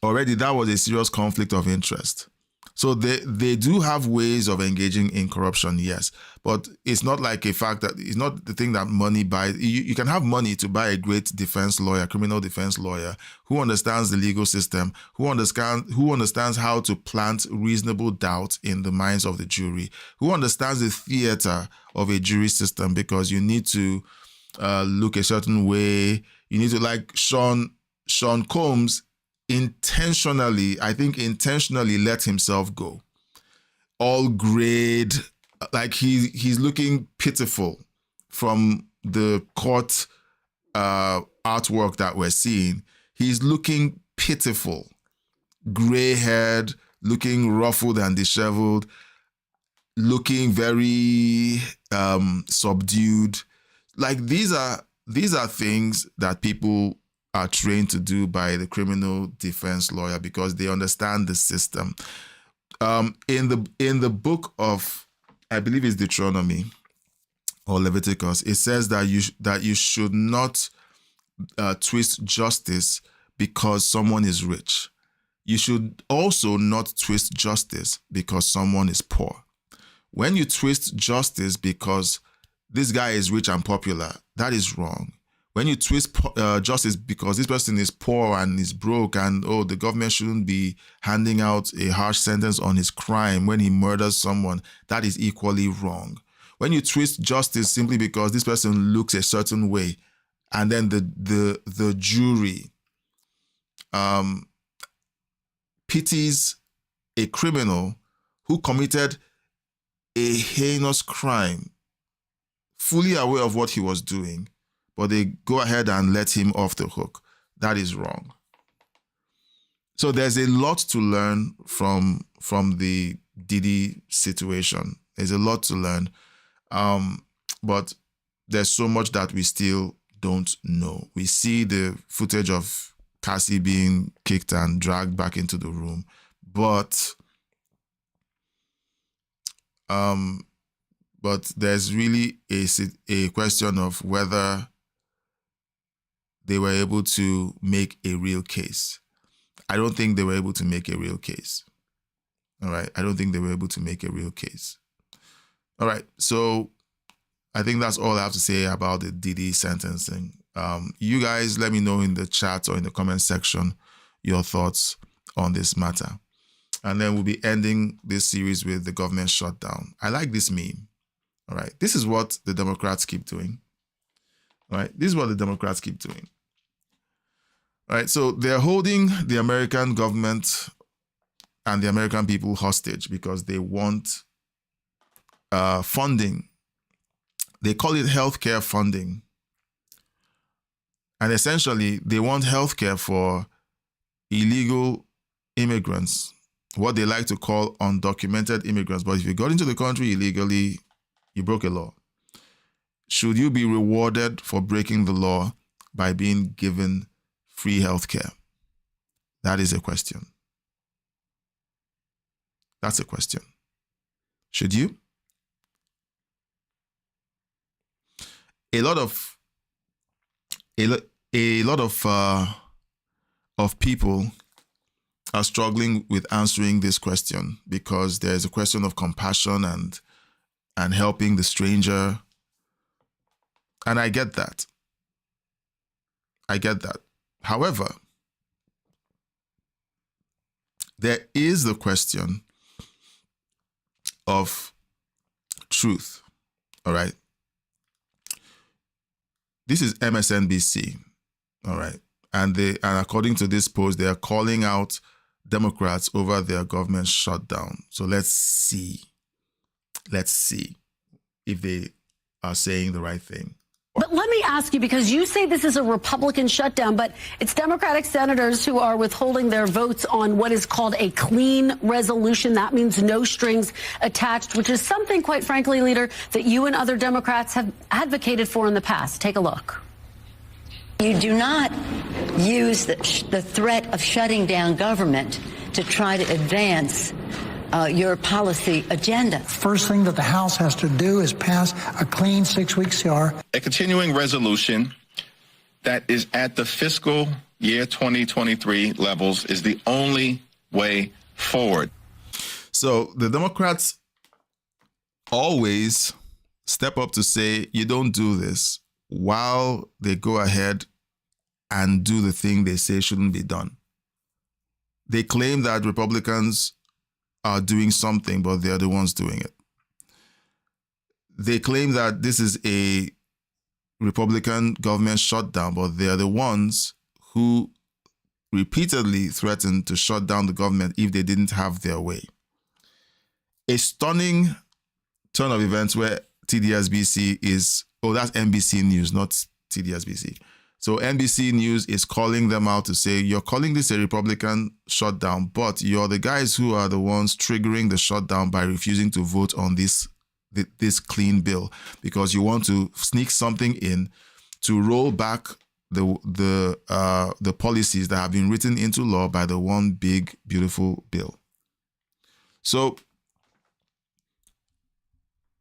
Already, that was a serious conflict of interest. So they do have ways of engaging in corruption, yes. But it's not like a fact that it's not the thing that money buys. You can have money to buy a great defense lawyer, criminal defense lawyer, who understands the legal system, who understands how to plant reasonable doubt in the minds of the jury, who understands the theater of a jury system, because you need to look a certain way. You need to, like Sean Combs intentionally let himself go. All grade, like he's looking pitiful from the court artwork that we're seeing. He's looking pitiful, gray-haired, looking ruffled and disheveled, looking very subdued. Like these are things that people are trained to do by the criminal defense lawyer because they understand the system. In the book of, I believe it's Deuteronomy or Leviticus, it says that you should not twist justice because someone is rich. You should also not twist justice because someone is poor. When you twist justice because this guy is rich and popular, that is wrong. When you twist justice because this person is poor and is broke and, the government shouldn't be handing out a harsh sentence on his crime when he murders someone, that is equally wrong. When you twist justice simply because this person looks a certain way and then the jury pities a criminal who committed a heinous crime, fully aware of what he was doing, but they go ahead and let him off the hook, that is wrong. So there's a lot to learn from the Diddy situation. There's a lot to learn, but there's so much that we still don't know. We see the footage of Cassie being kicked and dragged back into the room, but there's really a question of whether they were able to make a real case. I don't think they were able to make a real case. All right. I don't think they were able to make a real case. All right. So I think that's all I have to say about the Diddy sentencing. You guys let me know in the chat or in the comment section your thoughts on this matter. And then we'll be ending this series with the government shutdown. I like this meme. All right. This is what the Democrats keep doing. All right. This is what the Democrats keep doing. All right. So they're holding the American government and the American people hostage because they want funding. They call it healthcare funding. And essentially, they want healthcare for illegal immigrants, what they like to call undocumented immigrants. But if you got into the country illegally, you broke a law. Should you be rewarded for breaking the law by being given free healthcare? That is a question. That's a question. Should you? A lot of people are struggling with answering this question because there's a question of compassion and helping the stranger. And I get that. However, there is the question of truth. All right. This is MSNBC. All right. And according to this post, they are calling out Democrats over their government shutdown. So let's see if they are saying the right thing. But let me ask you, because you say this is a Republican shutdown, but it's Democratic senators who are withholding their votes on what is called a clean resolution. That means no strings attached, which is something, quite frankly, Leader, that you and other Democrats have advocated for in the past. Take a look. You do not use the threat of shutting down government to try to advance your policy agenda. First thing that the House has to do is pass a clean 6-week CR. A continuing resolution that is at the fiscal year 2023 levels is the only way forward. So the Democrats always step up to say, you don't do this, while they go ahead and do the thing they say shouldn't be done. They claim that Republicans are doing something, but they're the ones doing it. They claim that this is a Republican government shutdown, but they're the ones who repeatedly threatened to shut down the government if they didn't have their way. A stunning turn of events where TDSBC is, that's NBC News, not TDSBC. So NBC News is calling them out to say, you're calling this a Republican shutdown, but you're the guys who are the ones triggering the shutdown by refusing to vote on this clean bill, because you want to sneak something in to roll back the policies that have been written into law by the one big, beautiful bill. So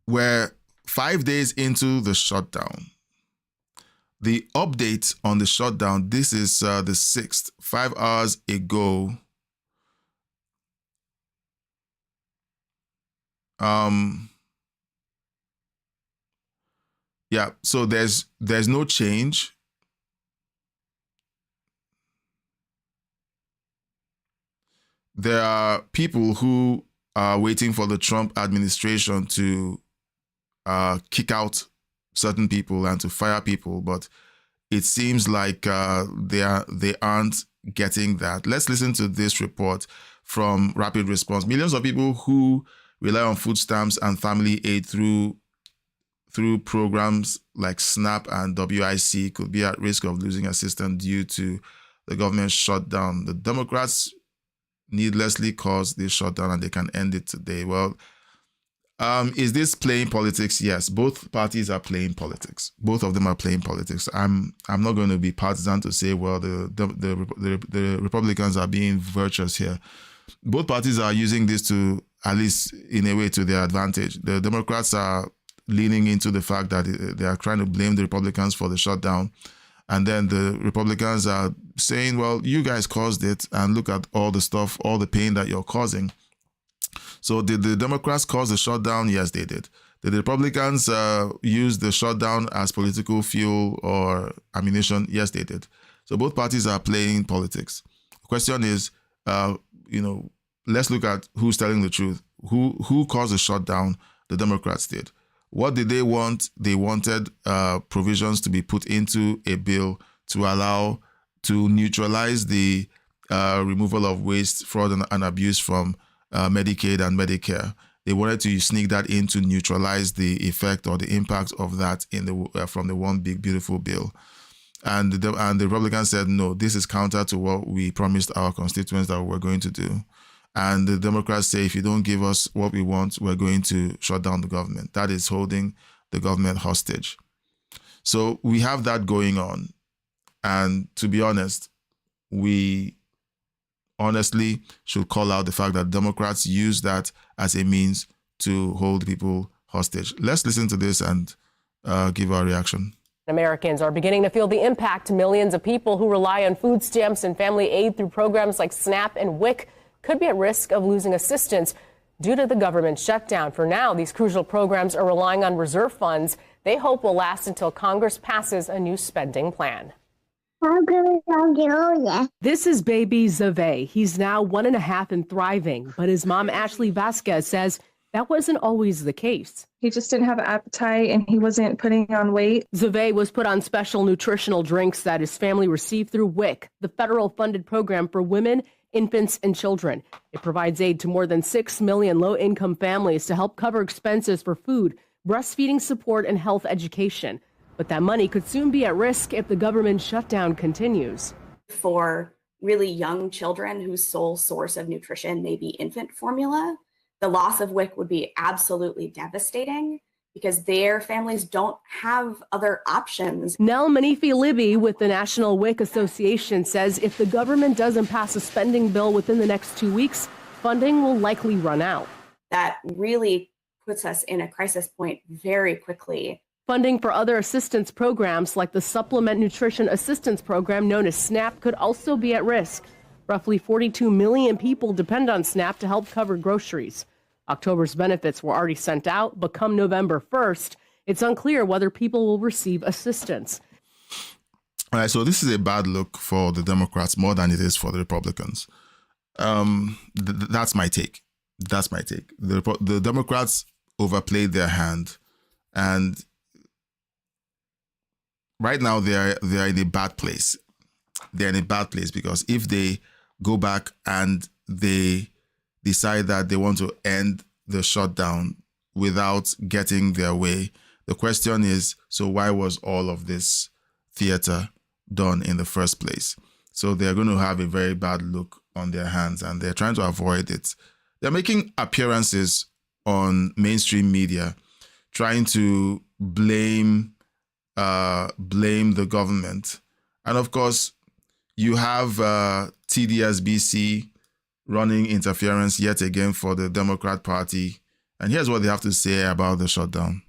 we're 5 days into the shutdown. The update on the shutdown, this is the 6th, 5 hours ago. Yeah, so there's no change. There are people who are waiting for the Trump administration to kick out certain people and to fire people, but it seems like they aren't getting that. Let's listen to this report from Rapid Response. Millions of people who rely on food stamps and family aid through programs like SNAP and WIC could be at risk of losing assistance due to the government shutdown. The Democrats needlessly caused this shutdown and they can end it today. Well, is this playing politics? Yes, both parties are playing politics. Both of them are playing politics. I'm not going to be partisan to say, well, the Republicans are being virtuous here. Both parties are using this to, at least in a way, to their advantage. The Democrats are leaning into the fact that they are trying to blame the Republicans for the shutdown. And then the Republicans are saying, well, you guys caused it and look at all the stuff, all the pain that you're causing. So did the Democrats cause the shutdown? Yes, they did. Did the Republicans use the shutdown as political fuel or ammunition? Yes, they did. So both parties are playing politics. The question is, let's look at who's telling the truth. Who caused the shutdown? The Democrats did. What did they want? They wanted provisions to be put into a bill to neutralize the removal of waste, fraud, and abuse from Medicaid and Medicare. They wanted to sneak that in to neutralize the effect or the impact of that from the one big beautiful bill. And the Republicans said, no, this is counter to what we promised our constituents that we were going to do. And the Democrats say, if you don't give us what we want, we're going to shut down the government. That is holding the government hostage. So we have that going on. And to be honest, we honestly should call out the fact that Democrats use that as a means to hold people hostage. Let's listen to this and give our reaction. Americans are beginning to feel the impact. Millions of people who rely on food stamps and family aid through programs like SNAP and WIC could be at risk of losing assistance due to the government shutdown. For now, these crucial programs are relying on reserve funds they hope will last until Congress passes a new spending plan. This is baby Zave. He's now 1.5 and thriving, but his mom, Ashley Vasquez, says That wasn't always the case. He just didn't have an appetite and he wasn't putting on weight. Zave was put on special nutritional drinks that his family received through WIC, the federal funded program for women, infants, and children. It provides aid to more than 6 million low-income families to help cover expenses for food, breastfeeding support, and health education. But that money could soon be at risk if the government shutdown continues. For really young children whose sole source of nutrition may be infant formula, the loss of WIC would be absolutely devastating because their families don't have other options. Nell Manifi-Libby with the National WIC Association says if the government doesn't pass a spending bill within the next 2 weeks, funding will likely run out. That really puts us in a crisis point very quickly. Funding for other assistance programs like the Supplement Nutrition Assistance Program known as SNAP could also be at risk. Roughly 42 million people depend on SNAP to help cover groceries. October's benefits were already sent out, but come November 1st, it's unclear whether people will receive assistance. All right, so this is a bad look for the Democrats more than it is for the Republicans. That's my take. That's my take. The Democrats overplayed their hand, and right now they're in a bad place. They're in a bad place because if they go back and they decide that they want to end the shutdown without getting their way, the question is, so why was all of this theater done in the first place? So they're going to have a very bad look on their hands, and they're trying to avoid it. They're making appearances on mainstream media, trying to blame the government. And of course, you have TDSBC running interference yet again for the Democrat Party. And here's what they have to say about the shutdown.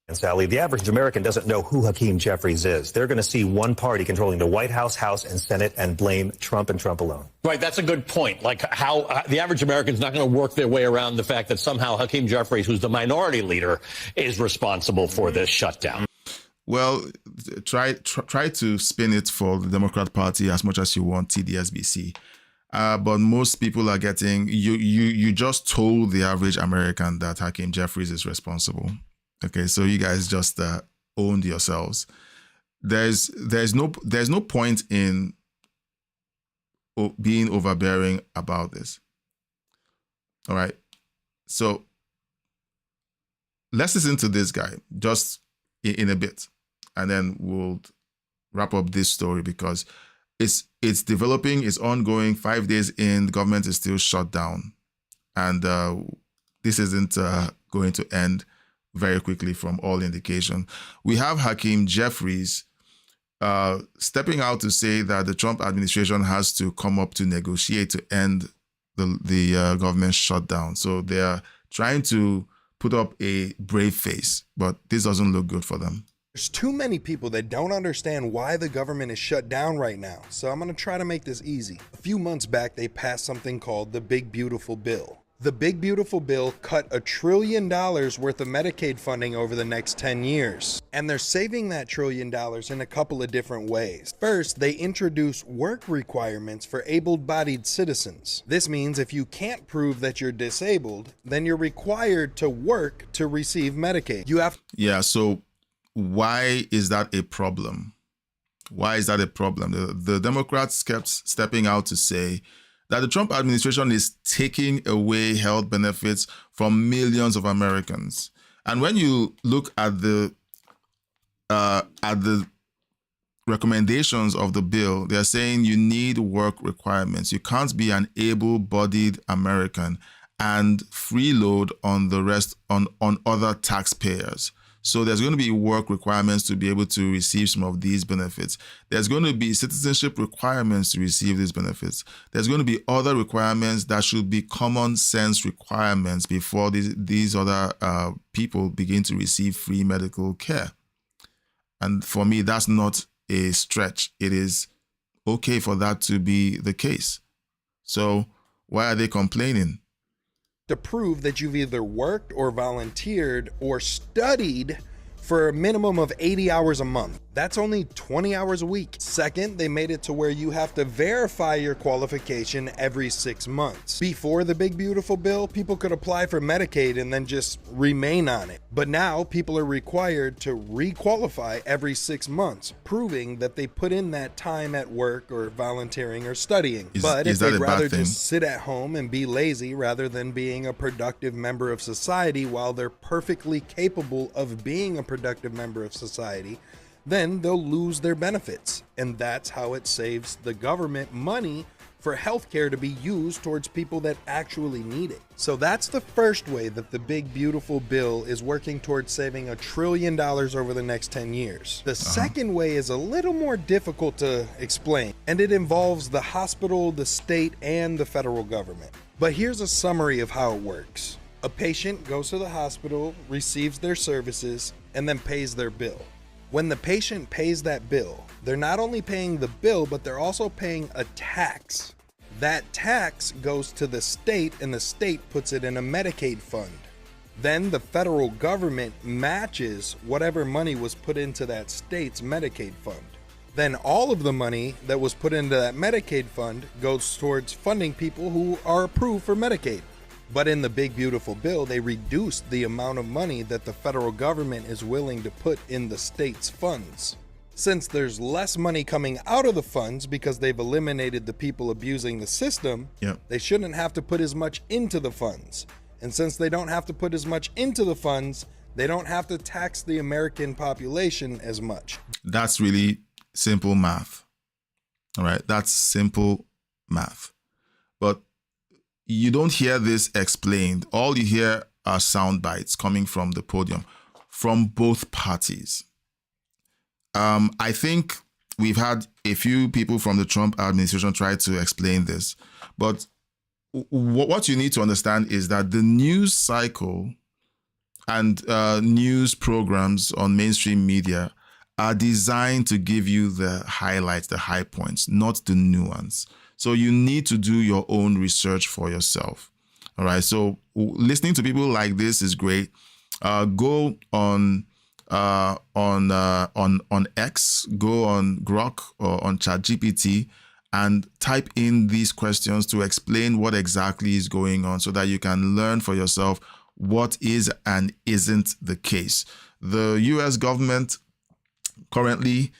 And Sally, the average American doesn't know who Hakeem Jeffries is. They're going to see one party controlling the White House, House, and Senate and blame Trump and Trump alone. Right. That's a good point. Like how the average American's not going to work their way around the fact that somehow Hakeem Jeffries, who's the minority leader, is responsible for this shutdown. Well, try to spin it for the Democrat Party as much as you want, TDSBC. But most people are getting, you just told the average American that Hakeem Jeffries is responsible. Okay, so you guys just owned yourselves. There's no point in being overbearing about this. All right, so let's listen to this guy just in a bit, and then we'll wrap up this story because it's developing, it's ongoing. 5 days in, the government is still shut down, and this isn't going to end very quickly from all indication. We have Hakeem Jeffries stepping out to say that the Trump administration has to come up to negotiate to end the government shutdown. So they are trying to put up a brave face, but this doesn't look good for them. There's too many people that don't understand why the government is shut down right now, so I'm going to try to make this easy. A few months back, they passed something called the Big Beautiful Bill. The Big Beautiful Bill cut $1 trillion worth of Medicaid funding over the next 10 years. And they're saving that $1 trillion in a couple of different ways. First, they introduce work requirements for able-bodied citizens. This means if you can't prove that you're disabled, then you're required to work to receive Medicaid. Yeah, so why is that a problem? Why is that a problem? The Democrats kept stepping out to say that the Trump administration is taking away health benefits from millions of Americans. And when you look at the recommendations of the bill, they're saying you need work requirements. You can't be an able-bodied American and freeload on the rest on other taxpayers. So there's going to be work requirements to be able to receive some of these benefits. There's going to be citizenship requirements to receive these benefits. There's going to be other requirements that should be common sense requirements before these other people begin to receive free medical care. And for me, that's not a stretch. It is okay for that to be the case. So why are they complaining? To prove that you've either worked or volunteered or studied for a minimum of 80 hours a month. That's only 20 hours a week. Second, they made it to where you have to verify your qualification every 6 months. Before the big beautiful bill, people could apply for Medicaid and then just remain on it. But now people are required to re-qualify every 6 months, proving that they put in that time at work or volunteering or studying. But if they'd rather just sit at home and be lazy rather than being a productive member of society while they're perfectly capable of being a productive member of society, then they'll lose their benefits. And that's how it saves the government money for healthcare to be used towards people that actually need it. So that's the first way that the big beautiful bill is working towards saving $1 trillion over the next 10 years. The second way is a little more difficult to explain, and it involves the hospital, the state, and the federal government. But here's a summary of how it works. A patient goes to the hospital, receives their services, and then pays their bill. When the patient pays that bill, they're not only paying the bill, but they're also paying a tax. That tax goes to the state, and the state puts it in a Medicaid fund. Then the federal government matches whatever money was put into that state's Medicaid fund. Then all of the money that was put into that Medicaid fund goes towards funding people who are approved for Medicaid. But in the big beautiful bill, they reduced the amount of money that the federal government is willing to put in the state's funds. Since there's less money coming out of the funds because they've eliminated the people abusing the system, they shouldn't have to put as much into the funds. And since they don't have to put as much into the funds, they don't have to tax the American population as much. That's really simple math. All right, that's simple math. But you don't hear this explained. All you hear are sound bites coming from the podium from both parties. I think we've had a few people from the Trump administration try to explain this, but what you need to understand is that the news cycle and news programs on mainstream media are designed to give you the highlights, the high points, not the nuance. So you need to do your own research for yourself. All right. So listening to people like this is great. Go on X, go on Grok or on ChatGPT and type in these questions to explain what exactly is going on so that you can learn for yourself what is and isn't the case. The US government currently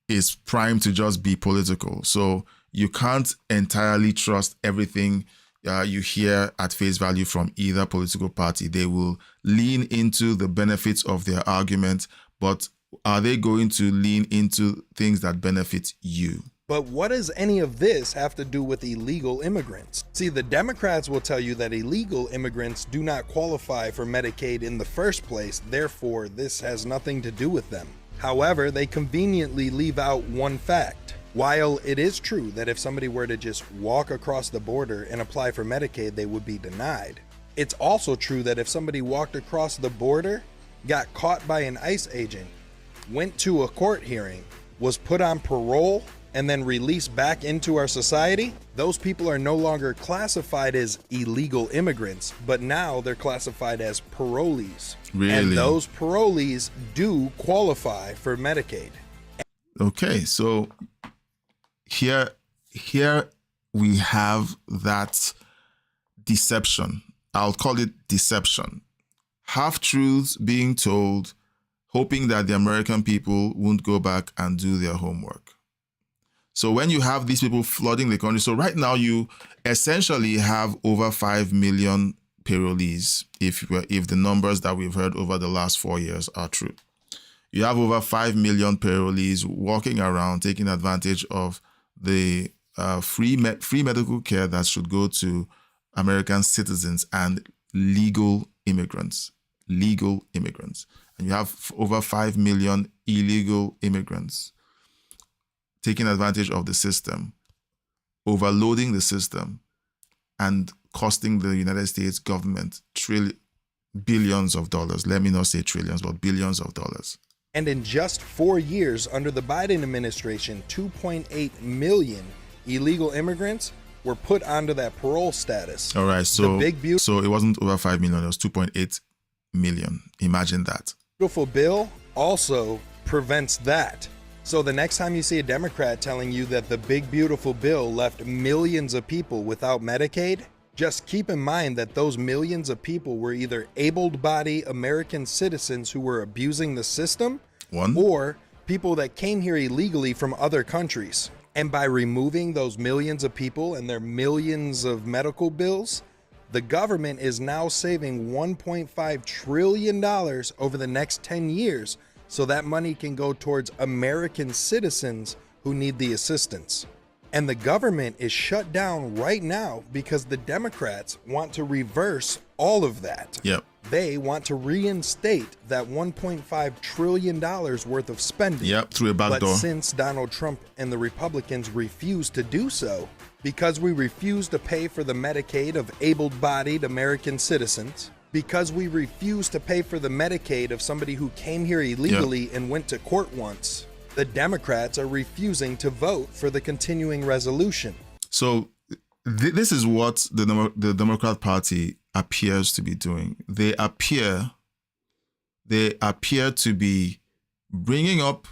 is primed to just be political. So you can't entirely trust everything you hear at face value from either political party. They will lean into the benefits of their argument, but are they going to lean into things that benefit you? But what does any of this have to do with illegal immigrants? See, the Democrats will tell you that illegal immigrants do not qualify for Medicaid in the first place, therefore this has nothing to do with them. However, they conveniently leave out one fact. While it is true that if somebody were to just walk across the border and apply for Medicaid, they would be denied, it's also true that if somebody walked across the border, got caught by an ICE agent, went to a court hearing, was put on parole, and then released back into our society, those people are no longer classified as illegal immigrants, but now they're classified as parolees. Really? And those parolees do qualify for Medicaid. Okay, so here we have that deception. I'll call it deception. Half-truths being told, hoping that the American people won't go back and do their homework. So when you have these people flooding the country, so right now you essentially have over 5 million parolees, if the numbers that we've heard over the last 4 years are true. You have over 5 million parolees walking around taking advantage of the free medical care that should go to American citizens and legal immigrants. And you have over 5 million illegal immigrants taking advantage of the system, overloading the system, and costing the United States government billions of dollars. Let me not say trillions, but billions of dollars. And in just 4 years under the Biden administration, 2.8 million illegal immigrants were put onto that parole status. All right, so it wasn't over 5 million, it was 2.8 million. Imagine that. Beautiful bill also prevents that. So the next time you see a Democrat telling you that the big beautiful bill left millions of people without Medicaid, just keep in mind that those millions of people were either able-bodied American citizens who were abusing the system, or people that came here illegally from other countries. And by removing those millions of people and their millions of medical bills, the government is now saving $1.5 trillion over the next 10 years, so that money can go towards American citizens who need the assistance. And the government is shut down right now because the Democrats want to reverse all of that. Yep. They want to reinstate that $1.5 trillion worth of spending. Yep, through a back door. But since Donald Trump and the Republicans refuse to do so, because we refuse to pay for the Medicaid of able-bodied American citizens, because we refuse to pay for the Medicaid of somebody who came here illegally and went to court once, the Democrats are refusing to vote for the continuing resolution. So this is what the Democrat Party appears to be doing. They appear to be bringing up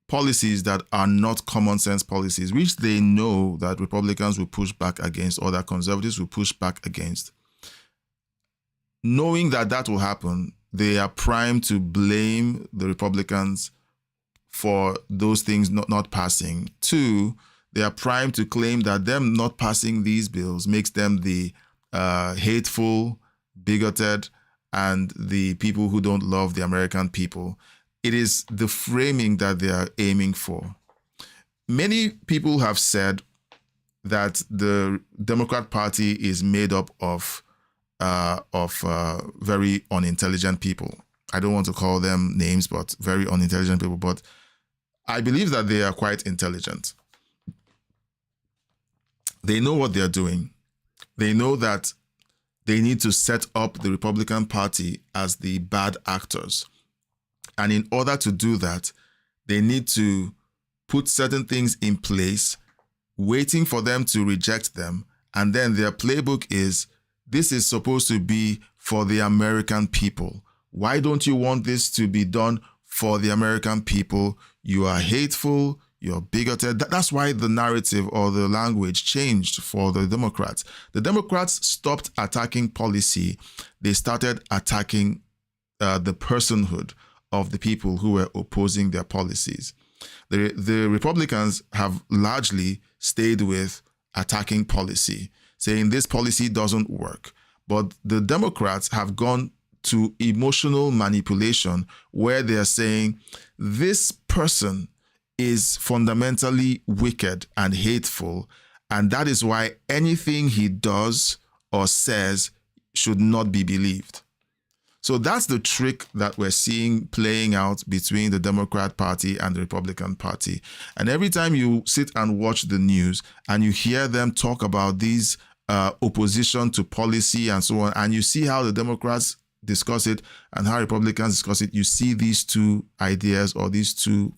policies that are not common sense policies, which they know that Republicans will push back against or that conservatives will push back against. Knowing that that will happen, they are primed to blame the Republicans for those things not passing. Two, they are primed to claim that them not passing these bills makes them the hateful, bigoted, and the people who don't love the American people. It is the framing that they are aiming for. Many people have said that the Democrat Party is made up of very unintelligent people. I don't want to call them names, but very unintelligent people. But I believe that they are quite intelligent. They know what they're doing. They know that they need to set up the Republican Party as the bad actors. And in order to do that, they need to put certain things in place, waiting for them to reject them. And then their playbook is, this is supposed to be for the American people. Why don't you want this to be done for the American people? You are hateful, you're bigoted. That's why the narrative or the language changed for the Democrats. The Democrats stopped attacking policy. They started attacking the personhood of the people who were opposing their policies. The Republicans have largely stayed with attacking policy, saying this policy doesn't work. But the Democrats have gone to emotional manipulation where they are saying this person is fundamentally wicked and hateful, and that is why anything he does or says should not be believed. So that's the trick that we're seeing playing out between the Democrat Party and the Republican Party. And every time you sit and watch the news and you hear them talk about these opposition to policy and so on, and you see how the Democrats discuss it and how Republicans discuss it, you see these two ideas or these two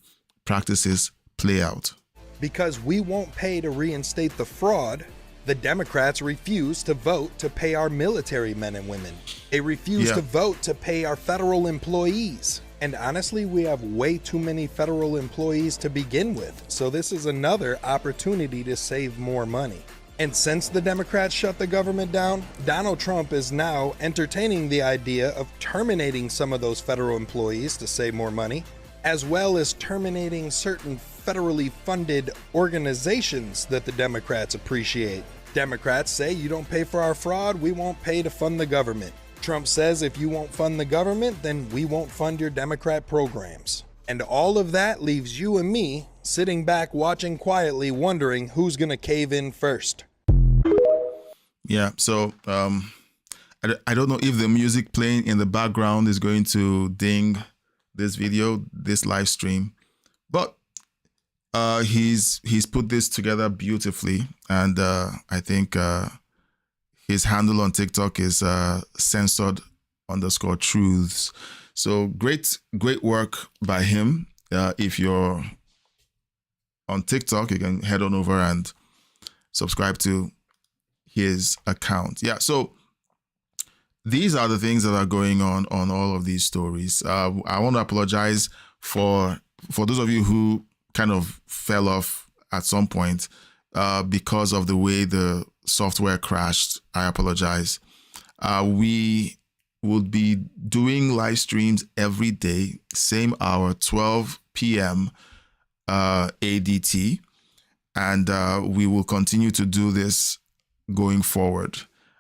practices play out. Because we won't pay to reinstate the fraud, the Democrats refuse to vote to pay our military men and women. They refuse to vote to pay our federal employees. And honestly, we have way too many federal employees to begin with. So this is another opportunity to save more money. And since the Democrats shut the government down, Donald Trump is now entertaining the idea of terminating some of those federal employees to save more money, as well as terminating certain federally funded organizations that the Democrats appreciate. Democrats say, you don't pay for our fraud, we won't pay to fund the government. Trump says, if you won't fund the government, then we won't fund your Democrat programs. And all of that leaves you and me sitting back watching quietly, wondering who's going to cave in first. Yeah, so I don't know if the music playing in the background is going to ding this video, this live stream, but he's put this together beautifully, and I think his handle on TikTok is censored_truths. So great work by him. If you're on TikTok, you can head on over and subscribe to his account. Yeah, so these are the things that are going on all of these stories. I want to apologize for those of you who kind of fell off at some point because of the way the software crashed. I apologize. We will be doing live streams every day, same hour, 12 p.m. ADT, and we will continue to do this going forward.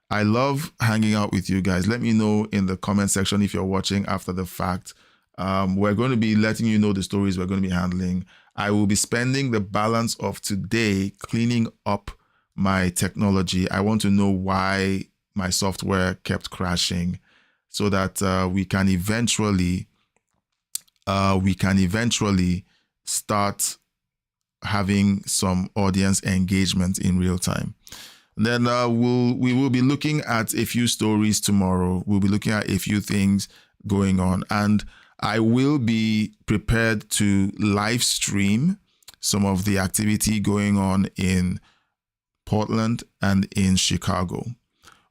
I love hanging out with you guys. Let me know in the comment section if you're watching after the fact. We're going to be letting you know the stories we're going to be handling. I will be spending the balance of today cleaning up my technology. I want to know why my software kept crashing so that we can eventually start having some audience engagement in real time. Then we will be looking at a few stories tomorrow. We'll be looking at a few things going on, and I will be prepared to live stream some of the activity going on in Portland and in Chicago.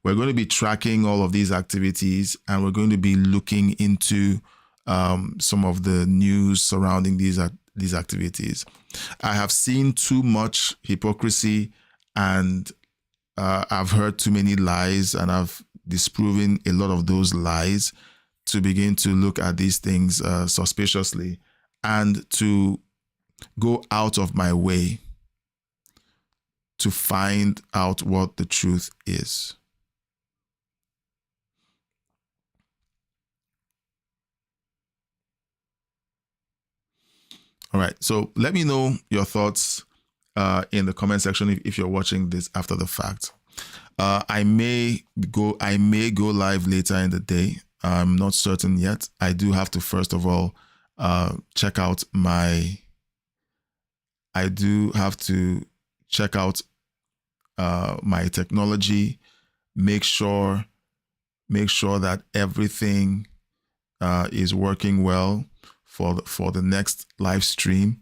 We're going to be tracking all of these activities, and we're going to be looking into some of the news surrounding these activities. I have seen too much hypocrisy, and I've heard too many lies, and I've disproven a lot of those lies to begin to look at these things suspiciously and to go out of my way to find out what the truth is. All right, so let me know your thoughts in the comment section if you're watching this after the fact. I may go live later in the day. I'm not certain yet. I do have to first of all check out my technology, make sure that everything is working well for the next live stream.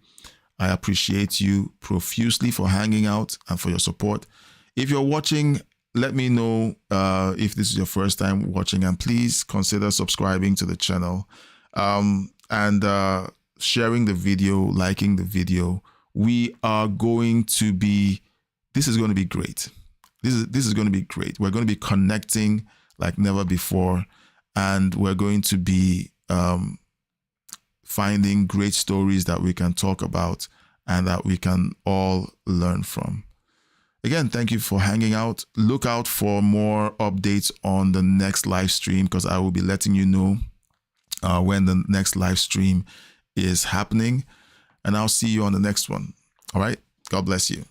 I appreciate you profusely for hanging out and for your support. If you're watching, let me know if this is your first time watching, and please consider subscribing to the channel and sharing the video, liking the video. This is going to be great. This is going to be great. We're going to be connecting like never before, and we're going to be finding great stories that we can talk about and that we can all learn from. Again, thank you for hanging out. Look out for more updates on the next live stream, because I will be letting you know when the next live stream is happening. And I'll see you on the next one. All right. God bless you.